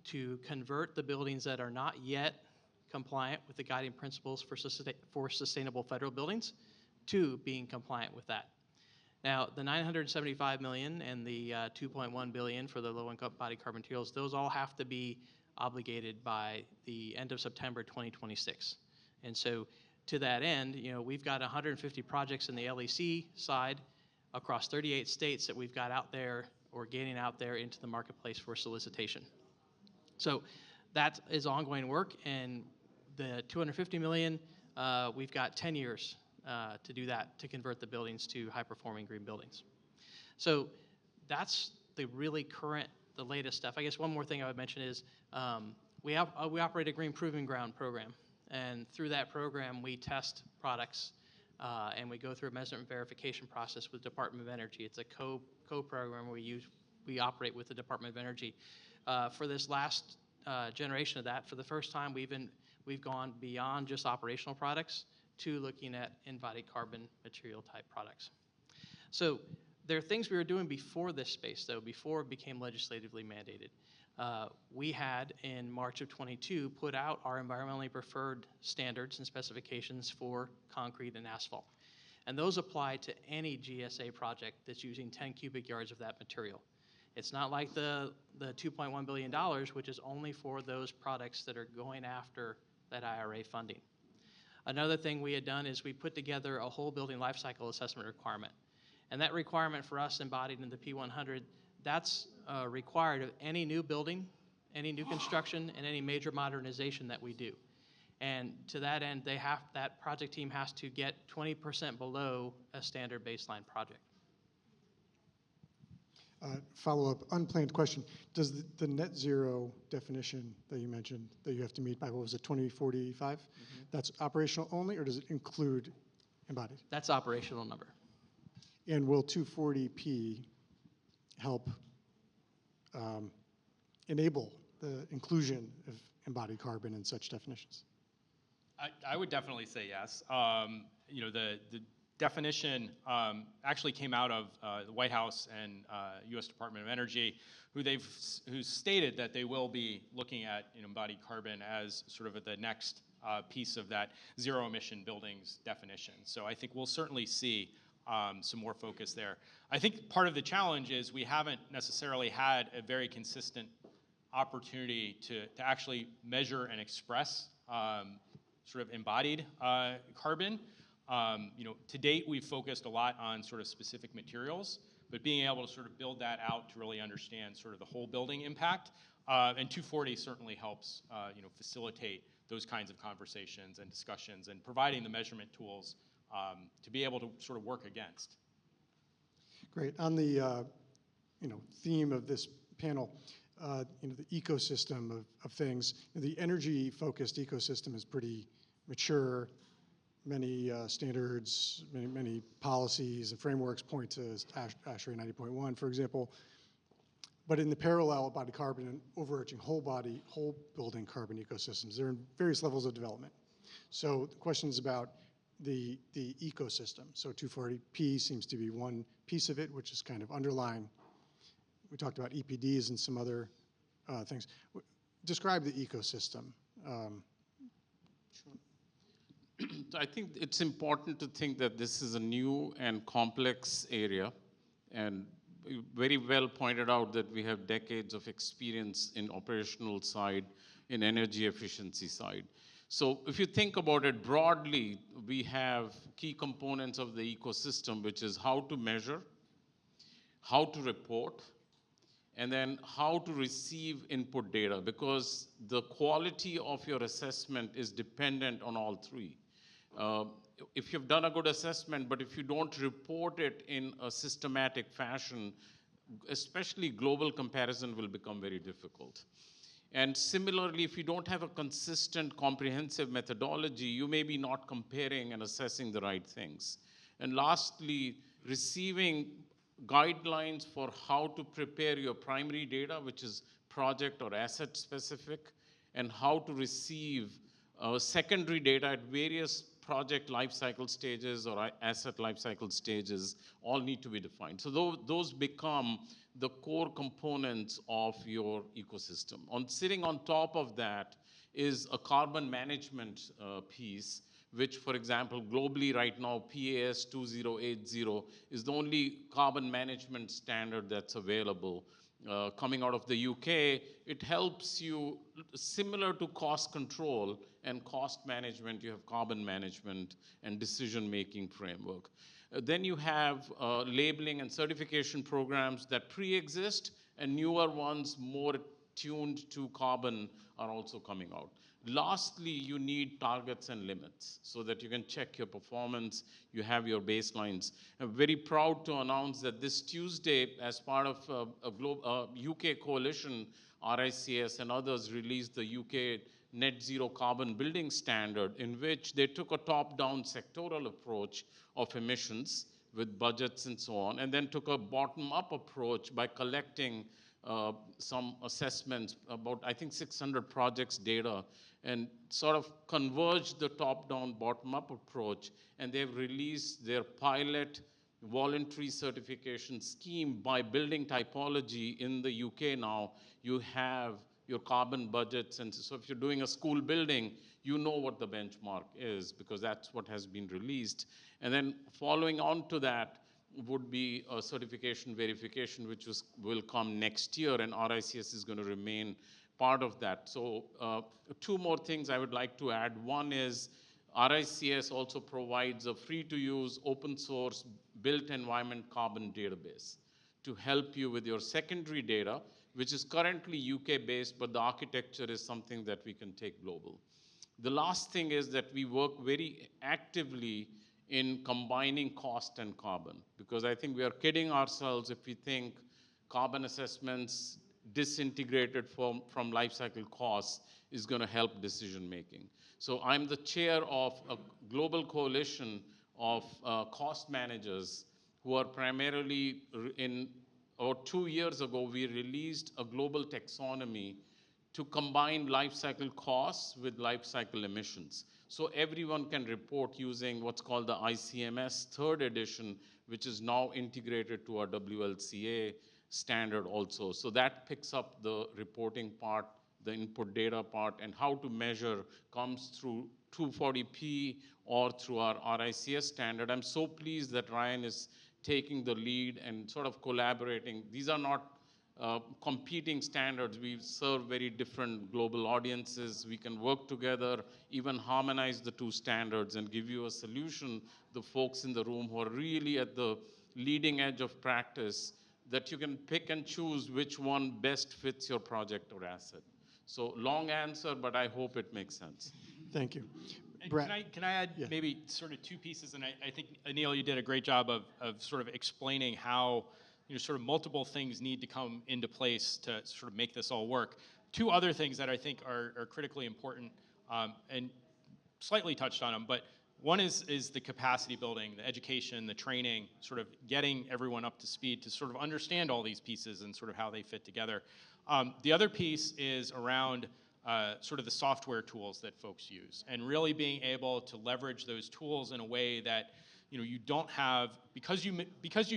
to convert the buildings that are not yet compliant with the guiding principles for sustainable federal buildings to being compliant with that. Now, the $975 million and the $2.1 billion for the low embodied carbon materials, those all have to be obligated by the end of September 2026. And so to that end, we've got 150 projects in the LEC side across 38 states that we've got out there or getting out there into the marketplace for solicitation. So that is ongoing work, and the $250 million, we've got 10 years to do that, to convert the buildings to high-performing green buildings. So that's the really current, the latest stuff. I guess one more thing I would mention is we operate a Green Proving Ground program, and through that program we test products and we go through a measurement verification process with the Department of Energy. It's a co-program we operate with the Department of Energy. For this last generation of that, for the first time, we've gone beyond just operational products to looking at embodied carbon material type products. So there are things we were doing before this space, though, before it became legislatively mandated. We had, in March of 22, put out our environmentally preferred standards and specifications for concrete and asphalt. And those apply to any GSA project that's using 10 cubic yards of that material. It's not like the $2.1 billion, which is only for those products that are going after that IRA funding. Another thing we had done is we put together a whole building lifecycle assessment requirement. And that requirement for us embodied in the P100, that's required of any new building, any new construction, and any major modernization that we do. And to that end, that project team has to get 20% below a standard baseline project. Follow-up, unplanned question. Does the net zero definition that you mentioned that you have to meet by, what was it, 2045? That's operational only, or does it include embodied? That's operational number. And will 240p help enable the inclusion of embodied carbon in such definitions? I would definitely say yes. The definition actually came out of the White House and U.S. Department of Energy, who stated that they will be looking at embodied carbon as sort of the next piece of that zero emission buildings definition. So I think we'll certainly see some more focus there. I think part of the challenge is we haven't necessarily had a very consistent opportunity to actually measure and express sort of embodied carbon. To date, we've focused a lot on sort of specific materials, but being able to sort of build that out to really understand sort of the whole building impact, and 240 certainly helps, facilitate those kinds of conversations and discussions, and providing the measurement tools to be able to sort of work against. Great. On the theme of this panel, the ecosystem of things, the energy-focused ecosystem is pretty mature, many standards, many policies and frameworks point to ASHRAE 90.1, for example. But in the parallel embodied carbon and overarching whole building carbon ecosystems, they're in various levels of development. So the question is about the ecosystem. So 240p seems to be one piece of it, which is kind of underlying. We talked about EPDs and some other things. Describe the ecosystem. I think it's important to think that this is a new and complex area, and you very well pointed out that we have decades of experience in operational side, in energy efficiency side. So if you think about it broadly, we have key components of the ecosystem, which is how to measure, how to report, and then how to receive input data, because the quality of your assessment is dependent on all three. If you've done a good assessment, but if you don't report it in a systematic fashion, especially global comparison will become very difficult. And similarly, if you don't have a consistent, comprehensive methodology, you may be not comparing and assessing the right things. And lastly, receiving guidelines for how to prepare your primary data, which is project or asset specific, and how to receive secondary data at various project lifecycle stages or asset lifecycle stages, all need to be defined. So those become the core components of your ecosystem. Sitting on top of that is a carbon management piece, which, for example, globally right now, PAS 2080 is the only carbon management standard that's available. Coming out of the UK, it helps you, similar to cost control and cost management, you have carbon management and decision-making framework. Then you have labeling and certification programs that pre-exist, and newer ones more tuned to carbon are also coming out. Lastly, you need targets and limits so that you can check your performance, you have your baselines. I'm very proud to announce that this Tuesday, as part of a UK coalition, RICS and others released the UK Net Zero Carbon Building Standard, in which they took a top-down sectoral approach of emissions with budgets and so on, and then took a bottom-up approach by collecting some assessments about, I think, 600 projects data, and sort of converged the top-down, bottom-up approach, and they've released their pilot voluntary certification scheme by building typology in the UK now. You have your carbon budgets, and so if you're doing a school building, you know what the benchmark is, because that's what has been released. And then following on to that would be a certification verification, which will come next year, and RICS is going to remain part of that. So two more things I would like to add. One is RICS also provides a free-to-use, open-source, built environment carbon database to help you with your secondary data, which is currently UK-based, but the architecture is something that we can take global. The last thing is that we work very actively in combining cost and carbon, because I think we are kidding ourselves if we think carbon assessments disintegrated from life cycle costs is going to help decision making. So I'm the chair of a global coalition of cost managers who are primarily about 2 years ago, we released a global taxonomy to combine life cycle costs with life cycle emissions. So everyone can report using what's called the ICMS 3rd edition, which is now integrated to our WLCA standard also. So that picks up the reporting part, the input data part, and how to measure comes through 240p or through our RICS standard. I'm so pleased that Ryan is taking the lead and sort of collaborating. These are not competing standards. We serve very different global audiences. We can work together, even harmonize the two standards and give you a solution, the folks in the room who are really at the leading edge of practice, that you can pick and choose which one best fits your project or asset. So long answer, but I hope it makes sense. Thank you. Can I add maybe sort of two pieces? And I think, Anil, you did a great job of sort of explaining how sort of multiple things need to come into place to sort of make this all work. Two other things that I think are critically important, and slightly touched on them, but One is the capacity building, the education, the training, sort of getting everyone up to speed to sort of understand all these pieces and sort of how they fit together. The other piece is around sort of the software tools that folks use, and really being able to leverage those tools in a way that you don't have, because you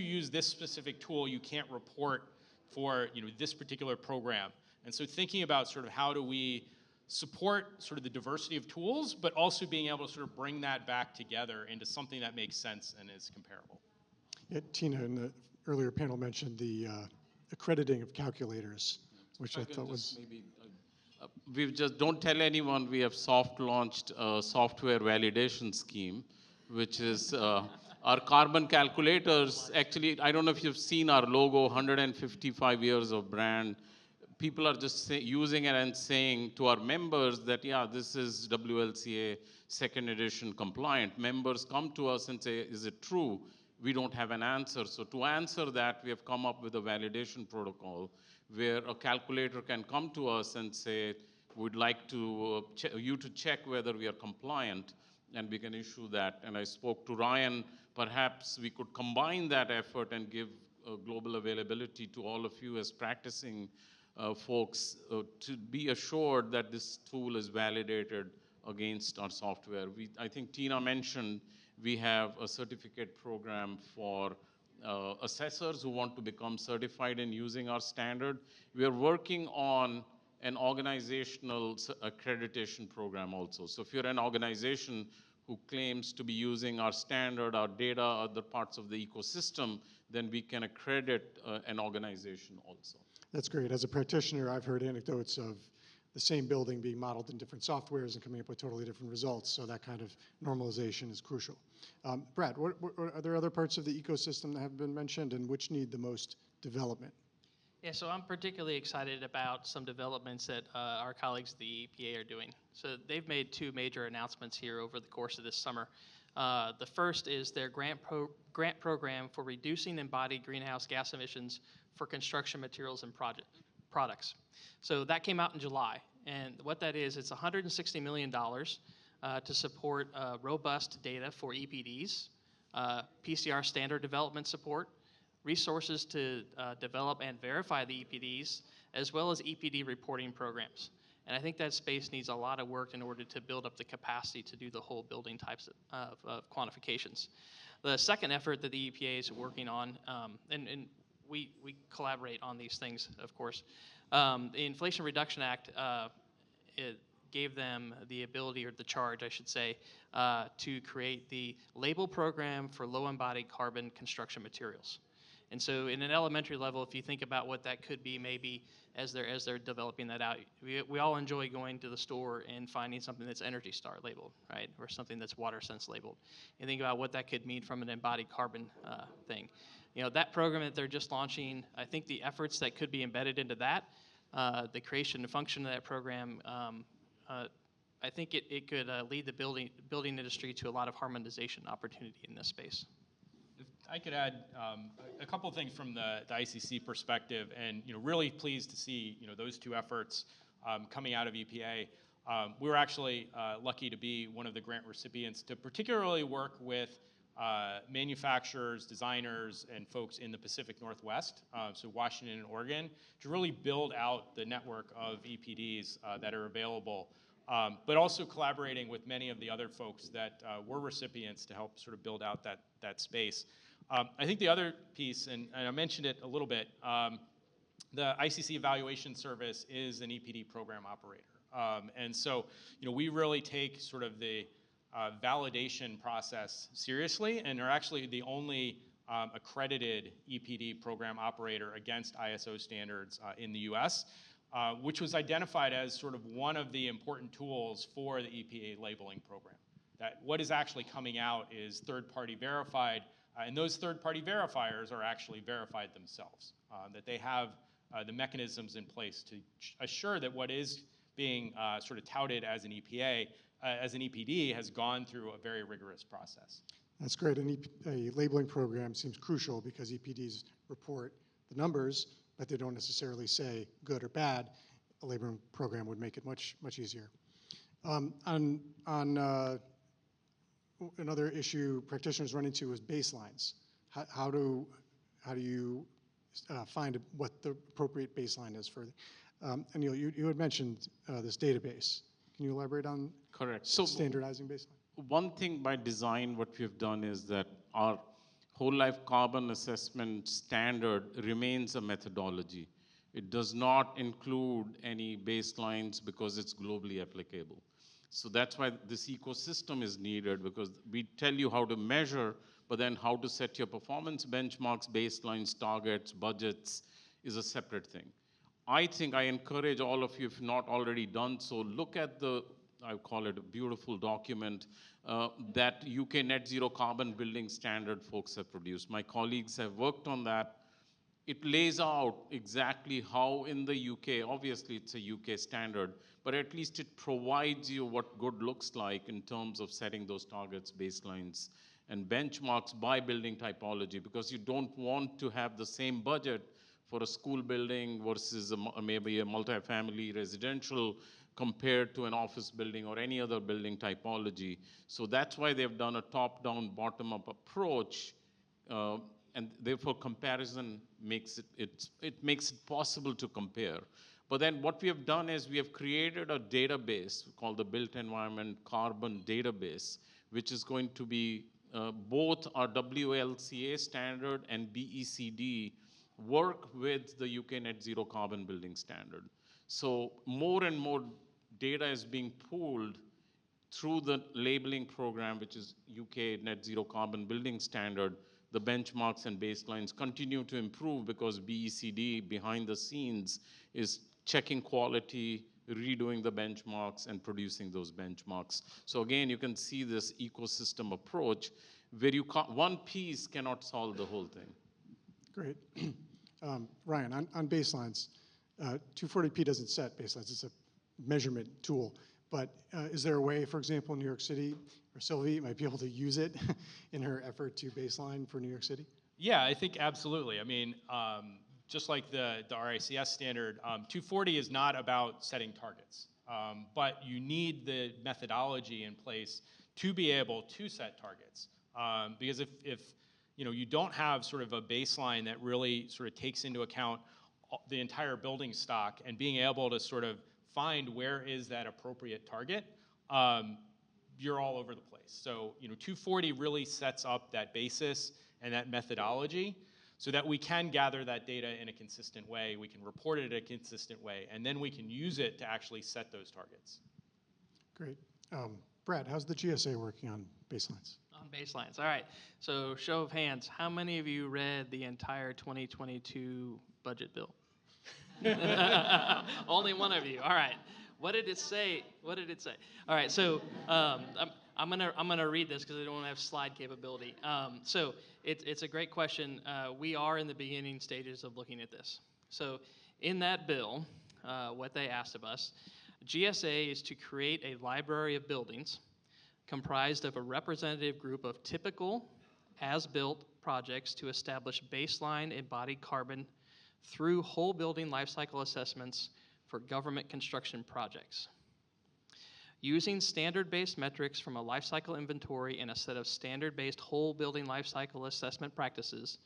use this specific tool, you can't report for this particular program. And so thinking about sort of how do we support sort of the diversity of tools, but also being able to sort of bring that back together into something that makes sense and is comparable. Yeah, Tina, in the earlier panel mentioned the accrediting of calculators, which I thought was... Maybe, we just don't tell anyone we have soft launched a software validation scheme, which is our carbon calculators. Actually, I don't know if you've seen our logo, 155 years of brand. People are just using it and saying to our members that, yeah, this is WLCA second edition compliant. Members come to us and say, is it true? We don't have an answer. So to answer that, we have come up with a validation protocol where a calculator can come to us and say, we'd like to you to check whether we are compliant, and we can issue that. And I spoke to Ryan, perhaps we could combine that effort and give global availability to all of you as practicing folks to be assured that this tool is validated against our software. I think Tina mentioned we have a certificate program for assessors who want to become certified in using our standard. We are working on an organizational accreditation program also. So if you're an organization who claims to be using our standard, our data, other parts of the ecosystem, then we can accredit an organization also. That's great. As a practitioner, I've heard anecdotes of the same building being modeled in different softwares and coming up with totally different results, so that kind of normalization is crucial. Brad, are there other parts of the ecosystem that have been mentioned, and which need the most development? Yeah, so I'm particularly excited about some developments that our colleagues at the EPA are doing. So they've made two major announcements here over the course of this summer. The first is their grant program for reducing embodied greenhouse gas emissions for construction materials and products. So that came out in July, and what that is, it's $160 million to support robust data for EPDs, PCR standard development support, resources to develop and verify the EPDs, as well as EPD reporting programs. And I think that space needs a lot of work in order to build up the capacity to do the whole building types of quantifications. The second effort that the EPA is working on, and we collaborate on these things, of course. The Inflation Reduction Act, it gave them the ability, or the charge, I should say, to create the label program for low embodied carbon construction materials. And so in an elementary level, if you think about what that could be maybe as they're developing that out, we all enjoy going to the store and finding something that's Energy Star labeled, right? Or something that's WaterSense labeled. And think about what that could mean from an embodied carbon thing. That program that they're just launching, I think the efforts that could be embedded into that, the creation and function of that program, I think it could lead the building industry to a lot of harmonization opportunity in this space. If I could add a couple of things from the ICC perspective, and really pleased to see those two efforts coming out of EPA. We were actually lucky to be one of the grant recipients to particularly work with manufacturers, designers, and folks in the Pacific Northwest, so Washington and Oregon, to really build out the network of EPDs that are available, but also collaborating with many of the other folks that were recipients to help sort of build out that space. I think the other piece, and I mentioned it a little bit, the ICC Evaluation Service is an EPD program operator. And so, we really take sort of the validation process seriously, and are actually the only accredited EPD program operator against ISO standards in the US, which was identified as sort of one of the important tools for the EPA labeling program. That what is actually coming out is third-party verified, and those third-party verifiers are actually verified themselves, that they have the mechanisms in place to assure that what is being sort of touted as an EPA, as an EPD, has gone through a very rigorous process. That's great. A labeling program seems crucial because EPDs report the numbers, but they don't necessarily say good or bad. A labeling program would make it much easier. On another issue practitioners run into is baselines. How do you find what the appropriate baseline is for? Anil, you had mentioned this database. Can you elaborate on Correct. So standardizing baseline? one thing by design, what we've done is that our whole life carbon assessment standard remains a methodology. It does not include any baselines because it's globally applicable. So that's why this ecosystem is needed, because we tell you how to measure, but then how to set your performance benchmarks, baselines, targets, budgets is a separate thing. I think I encourage all of you, if not already done so, look at the, I call it a beautiful document that UK Net Zero Carbon Building Standard folks have produced. My colleagues have worked on that. It lays out exactly how in the UK, obviously it's a UK standard, but at least it provides you what good looks like in terms of setting those targets, baselines, and benchmarks by building typology, because you don't want to have the same budget for a school building versus maybe a multifamily residential compared to an office building or any other building typology. So that's why they've done a top-down, bottom-up approach, and therefore comparison makes it makes it possible to compare. But then what we have done is we have created a database called the Built Environment Carbon Database, which is going to be both our WLCA standard and BECD work with the UK Net Zero Carbon Building Standard. So more and more data is being pooled through the labeling program, which is UK Net Zero Carbon Building Standard. The benchmarks and baselines continue to improve because BECD behind the scenes is checking quality, redoing the benchmarks, and producing those benchmarks. So again, you can see this ecosystem approach where one piece cannot solve the whole thing. Great. Ryan, on baselines, 240p doesn't set baselines. It's a measurement tool. But is there a way, for example, in New York City, or Sylvie might be able to use it in her effort to baseline for New York City? Yeah, I think absolutely. I mean, just like the RICS standard, 240 is not about setting targets, but you need the methodology in place to be able to set targets. Because if you don't have sort of a baseline that really sort of takes into account the entire building stock and being able to sort of find where is that appropriate target, you're all over the place. So 240 really sets up that basis and that methodology so that we can gather that data in a consistent way, we can report it in a consistent way, and then we can use it to actually set those targets. Great. Brad, how's the GSA working on baselines? On baselines, all right. So show of hands, how many of you read the entire 2022 budget bill? Only one of you. All right. What did it say? What did it say? All right. So I'm gonna read this because I don't have slide capability. So it's a great question. We are in the beginning stages of looking at this. So in that bill, what they asked of us, GSA is to create a library of buildings comprised of a representative group of typical as-built projects to establish baseline embodied carbon through whole building lifecycle assessments for government construction projects. Using standard-based metrics from a lifecycle inventory and a set of standard-based whole building lifecycle assessment practices,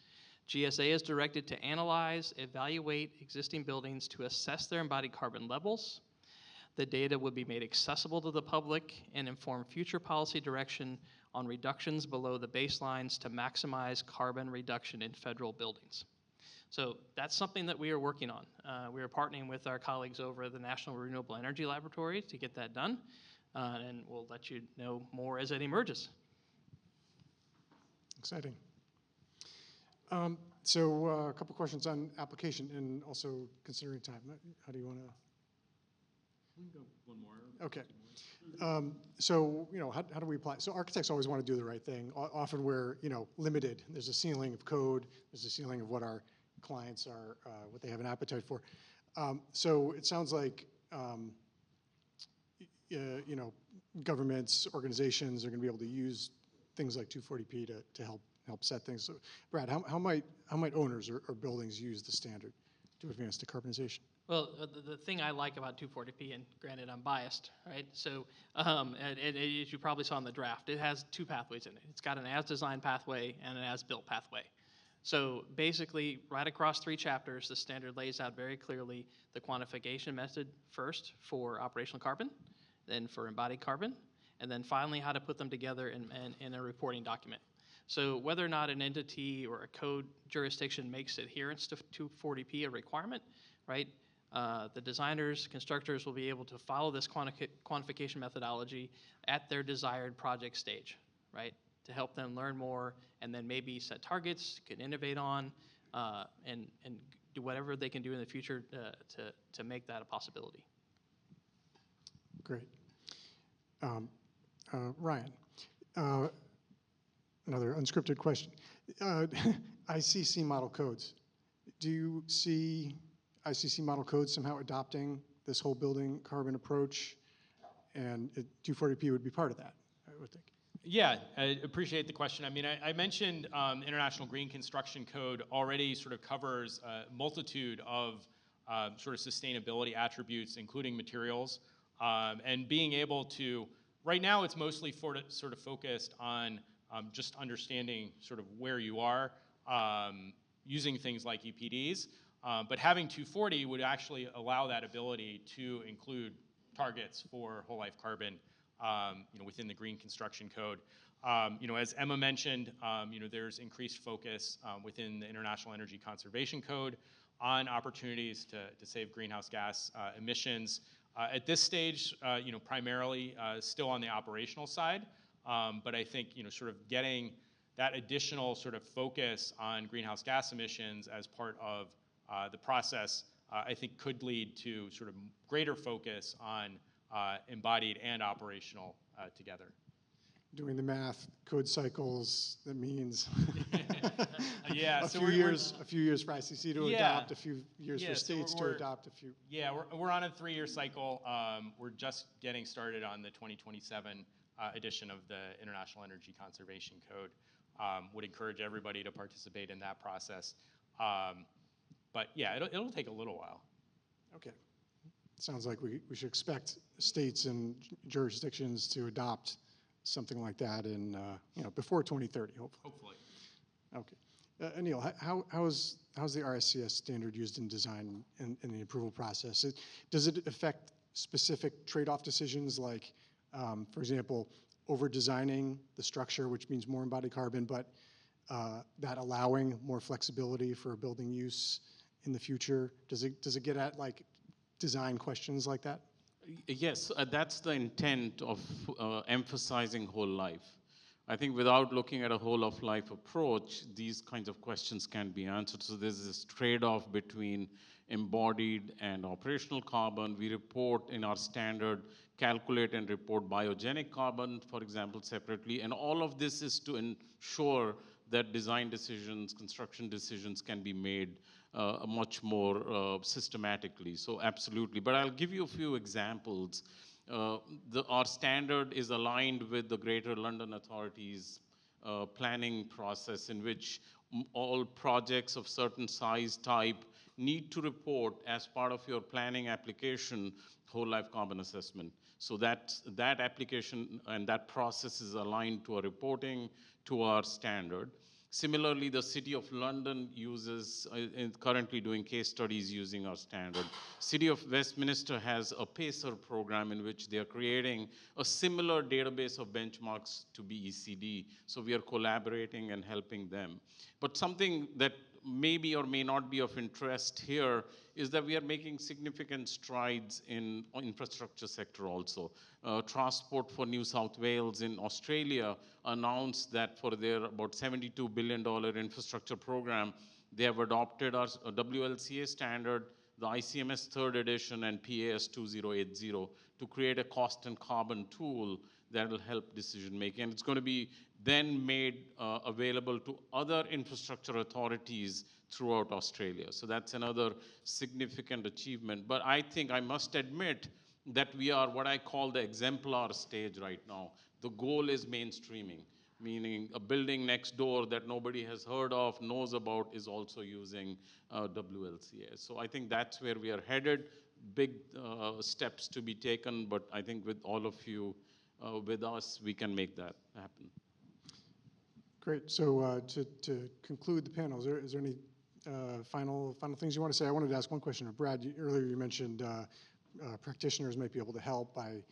GSA is directed to analyze, evaluate existing buildings to assess their embodied carbon levels. The data would be made accessible to the public and inform future policy direction on reductions below the baselines to maximize carbon reduction in federal buildings. So that's something that we are working on. We are partnering with our colleagues over at the National Renewable Energy Laboratory to get that done, and we'll let you know more as it emerges. Exciting. So a couple questions on application and also considering time. How do you want to? We can go one more. Okay. So, how do we apply? So architects always want to do the right thing. Often we're, limited. There's a ceiling of code. There's a ceiling of what our clients are, what they have an appetite for. So it sounds like, governments, organizations are going to be able to use things like 240p to help set things. So, Brad, how might owners or buildings use the standard to advance decarbonization? Well, the thing I like about 240p, and granted I'm biased, right? So, and as you probably saw in the draft, it has two pathways in it. It's got an as-designed pathway and an as-built pathway. So basically, right across 3 chapters, the standard lays out very clearly the quantification method first for operational carbon, then for embodied carbon, and then finally how to put them together in a reporting document. So whether or not an entity or a code jurisdiction makes adherence to 240p a requirement, right? The designers, constructors will be able to follow this quantification methodology at their desired project stage, right? To help them learn more and then maybe set targets, can innovate on, and do whatever they can do in the future to make that a possibility. Great. Ryan, another unscripted question. ICC model codes. Do you see ICC model codes somehow adopting this whole building carbon approach? And 240p would be part of that, I would think. Yeah, I appreciate the question. I mean, I mentioned International Green Construction Code already sort of covers a multitude of sort of sustainability attributes, including materials, and being able to, right now it's mostly sort of focused on just understanding sort of where you are, using things like EPDs, but having 240 would actually allow that ability to include targets for whole life carbon within the Green Construction Code. As Emma mentioned, there's increased focus within the International Energy Conservation Code on opportunities to save greenhouse gas emissions. At this stage, primarily still on the operational side, but I think sort of getting that additional sort of focus on greenhouse gas emissions as part of the process, I think could lead to sort of greater focus on embodied and operational together. Doing the math, code cycles, that means yeah, a few years for ICC to adopt, a few years for states to adopt, a few. Yeah, we're on a 3-year cycle. We're just getting started on the 2027 edition of the International Energy Conservation Code. Would encourage everybody to participate in that process. But yeah, it'll take a little while. Okay. Sounds like we should expect states and jurisdictions to adopt something like that in before 2030, hopefully. Okay. Anil, how's the RSCS standard used in design and in the approval process? Does it affect specific trade-off decisions like, for example, over-designing the structure, which means more embodied carbon, but that allowing more flexibility for building use in the future? Does it get at like design questions like that? Yes, that's the intent of emphasizing whole life. I think without looking at a whole of life approach, these kinds of questions can be answered. So there's this trade-off between embodied and operational carbon. We report in our standard, calculate and report biogenic carbon, for example, separately. And all of this is to ensure that design decisions, construction decisions can be made much more systematically. So absolutely. But I'll give you a few examples. Our standard is aligned with the Greater London Authority's planning process, in which all projects of certain size type need to report as part of your planning application whole life carbon assessment. So that application and that process is aligned to our reporting, to our standard. Similarly, the City of London is currently doing case studies using our standard. City of Westminster has a PACER program in which they are creating a similar database of benchmarks to BECD. So we are collaborating and helping them. But something that maybe or may not be of interest here is that we are making significant strides in infrastructure sector also. Transport for New South Wales in Australia announced that for their about $72 billion infrastructure program, they have adopted our WLCA standard, the ICMS 3rd edition, and PAS 2080 to create a cost and carbon tool that will help decision making. And it's going to be then made available to other infrastructure authorities throughout Australia. So that's another significant achievement. But I think I must admit that we are what I call the exemplar stage right now. The goal is mainstreaming. meaning a building next door that nobody has heard of, knows about, is also using WLCA. So I think that's where we are headed. Big steps to be taken, but I think with all of you with us, we can make that happen. Great. So to conclude the panel, is there any final things you want to say? I wanted to ask one question of Brad. Earlier you mentioned practitioners might be able to help by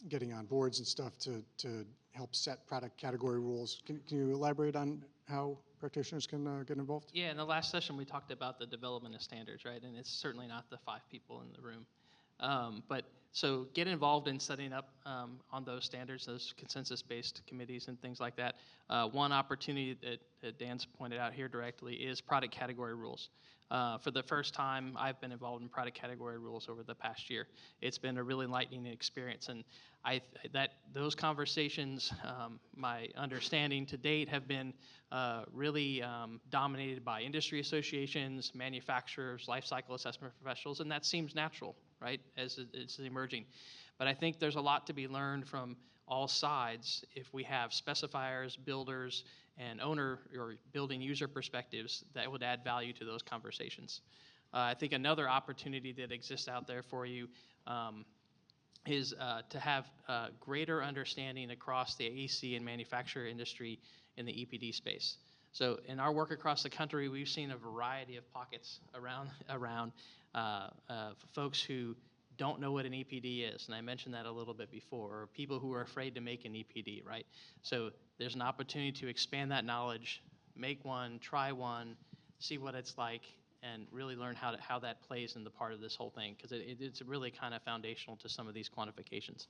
getting on boards and stuff to help set product category rules. Can you elaborate on how practitioners can get involved? Yeah, in the last session we talked about the development of standards, right? And it's certainly not the 5 people in the room. But so get involved in setting up on those standards, those consensus-based committees and things like that. One opportunity that Dan's pointed out here directly is product category rules. For the first time, I've been involved in product category rules over the past year. It's been a really enlightening experience, and those conversations, my understanding to date, have been really dominated by industry associations, manufacturers, lifecycle assessment professionals, and that seems natural, right, as it's emerging. But I think there's a lot to be learned from all sides if we have specifiers, builders, and owner or building user perspectives that would add value to those conversations. I think another opportunity that exists out there for you is to have greater understanding across the AC and manufacturer industry in the EPD space. So in our work across the country, we've seen a variety of pockets around folks who don't know what an EPD is, and I mentioned that a little bit before, or people who are afraid to make an EPD, right? So there's an opportunity to expand that knowledge, make one, try one, see what it's like, and really learn how that plays in the part of this whole thing, because it's really kind of foundational to some of these quantifications.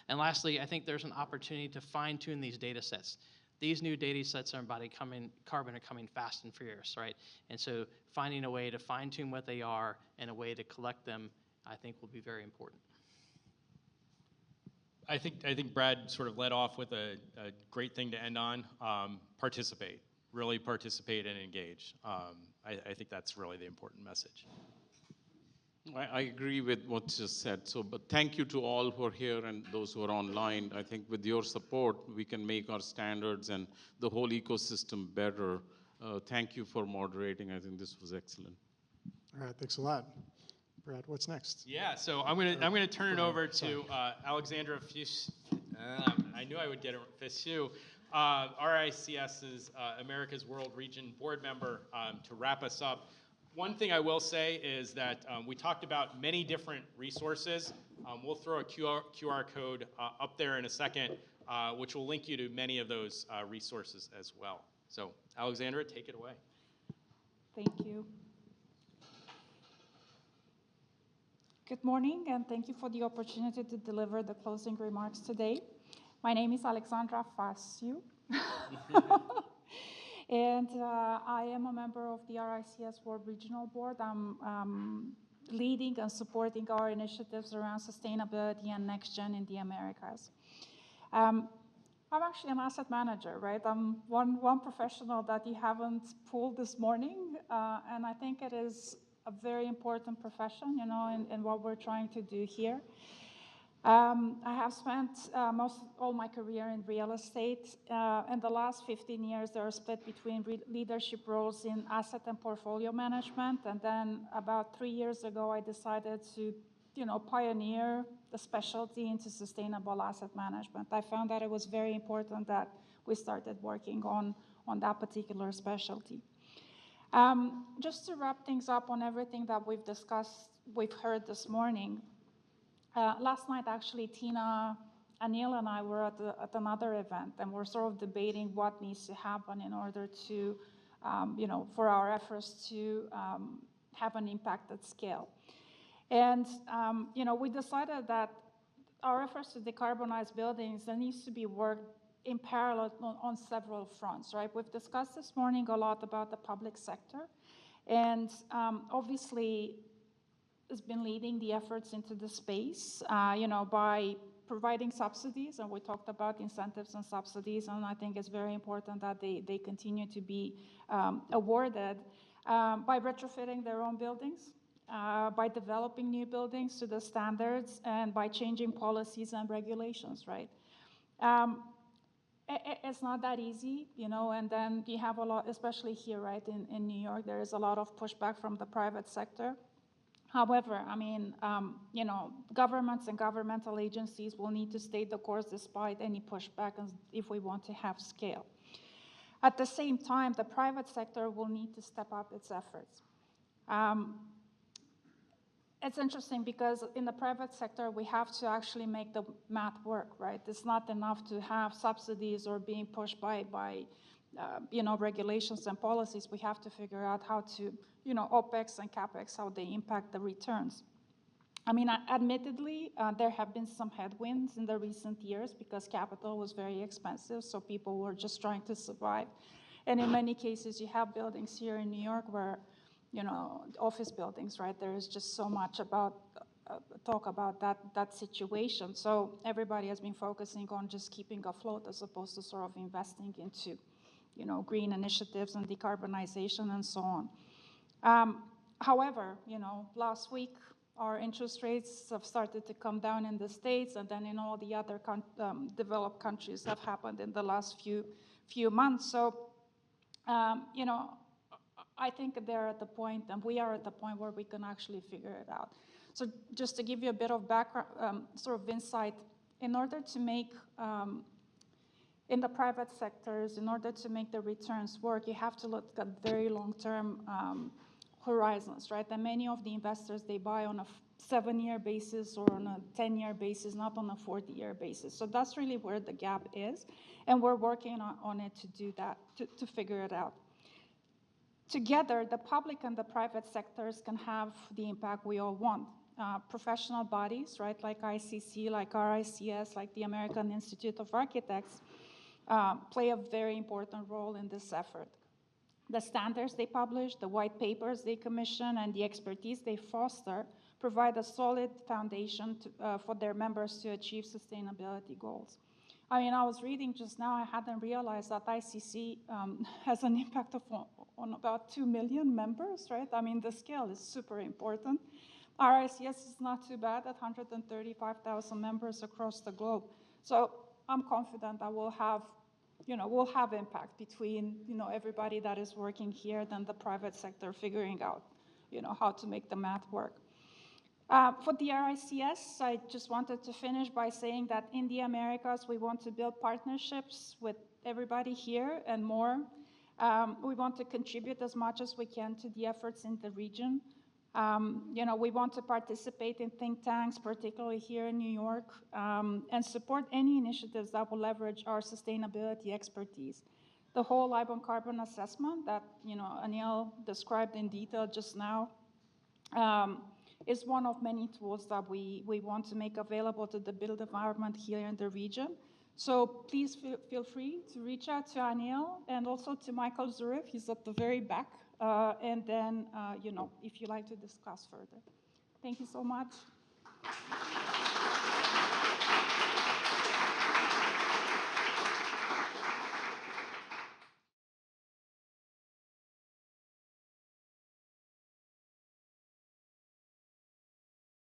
And lastly, I think there's an opportunity to fine-tune these data sets. These new data sets on embodied carbon are coming fast and furious, right? And so finding a way to fine-tune what they are and a way to collect them, I think, will be very important. I think Brad sort of led off with a great thing to end on. Participate, really participate and engage. I think that's really the important message. I agree with what's just said. So, but thank you to all who are here and those who are online. I think with your support, we can make our standards and the whole ecosystem better. Thank you for moderating. I think this was excellent. All right, thanks a lot. Brad, what's next? Yeah, so I'm gonna turn it over to Alexandra Fish. I knew I would get it. Fishu, RICS's America's World Region board member, to wrap us up. One thing I will say is that we talked about many different resources. We'll throw a QR code up there in a second, which will link you to many of those resources as well. So, Alexandra, take it away. Thank you. Good morning, and thank you for the opportunity to deliver the closing remarks today. My name is Alexandra Fasiu, and I am a member of the RICS World Regional Board. I'm leading and supporting our initiatives around sustainability and next gen in the Americas. I'm actually an asset manager, right? I'm one professional that you haven't pulled this morning, and I think it is a very important profession, you know, in what we're trying to do here. I have spent all my career in real estate. In the last 15 years, they are split between leadership roles in asset and portfolio management. And then about 3 years ago, I decided to, you know, pioneer the specialty into sustainable asset management. I found that it was very important that we started working on that particular specialty. Just to wrap things up on everything that we've discussed, we've heard this morning. Last night, actually, Tina, Anil, and I were at another event, and we're sort of debating what needs to happen in order to, you know, for our efforts to have an impact at scale. And, you know, we decided that our efforts to decarbonize buildings, there needs to be work in parallel on several fronts, right? We've discussed this morning a lot about the public sector, and obviously has been leading the efforts into the space, you know, by providing subsidies, and we talked about incentives and subsidies, and I think it's very important that they continue to be awarded by retrofitting their own buildings, by developing new buildings to the standards, and by changing policies and regulations, right? it's not that easy, you know, and then you have a lot, especially here, right, in New York, there is a lot of pushback from the private sector. However, I mean, you know, governments and governmental agencies will need to stay the course despite any pushback if we want to have scale. At the same time, the private sector will need to step up its efforts. It's interesting because in the private sector, we have to actually make the math work, right? It's not enough to have subsidies or being pushed by you know, regulations and policies. We have to figure out how to, you know, OPEX and CAPEX, how they impact the returns. I mean, admittedly, there have been some headwinds in the recent years because capital was very expensive, so people were just trying to survive. And in many cases, you have buildings here in New York where, you know, office buildings, right? There is just so much about talk about that situation. So everybody has been focusing on just keeping afloat as opposed to sort of investing into, you know, green initiatives and decarbonization and so on. However, you know, last week our interest rates have started to come down in the States, and then in all the other developed countries have happened in the last few months. So, you know, I think they're at the point, and we are at the point where we can actually figure it out. So just to give you a bit of background, sort of insight, in order to make, in the private sectors, in order to make the returns work, you have to look at very long-term horizons, right? And many of the investors, they buy on a 7-year basis or on a 10-year basis, not on a 40-year basis. So that's really where the gap is, and we're working on it to do that, to figure it out. Together, the public and the private sectors can have the impact we all want. Professional bodies, right, like ICC, like RICS, like the American Institute of Architects, play a very important role in this effort. The standards they publish, the white papers they commission, and the expertise they foster provide a solid foundation for their members to achieve sustainability goals. I mean, I was reading just now, I hadn't realized that ICC has an impact on about 2 million members, right? I mean, the scale is super important. RICS is not too bad at 135,000 members across the globe. So I'm confident that we'll have, you know, we'll have impact between, you know, everybody that is working here than the private sector figuring out, you know, how to make the math work. For the RICS, I just wanted to finish by saying that in the Americas, we want to build partnerships with everybody here and more. We want to contribute as much as we can to the efforts in the region. You know, we want to participate in think tanks, particularly here in New York, and support any initiatives that will leverage our sustainability expertise. The whole Ibon carbon assessment that, you know, Anil described in detail just now, is one of many tools that we want to make available to the built environment here in the region. So please feel free to reach out to Anil and also to Michael Zurif. He's at the very back. And then, you know, if you'd like to discuss further. Thank you so much.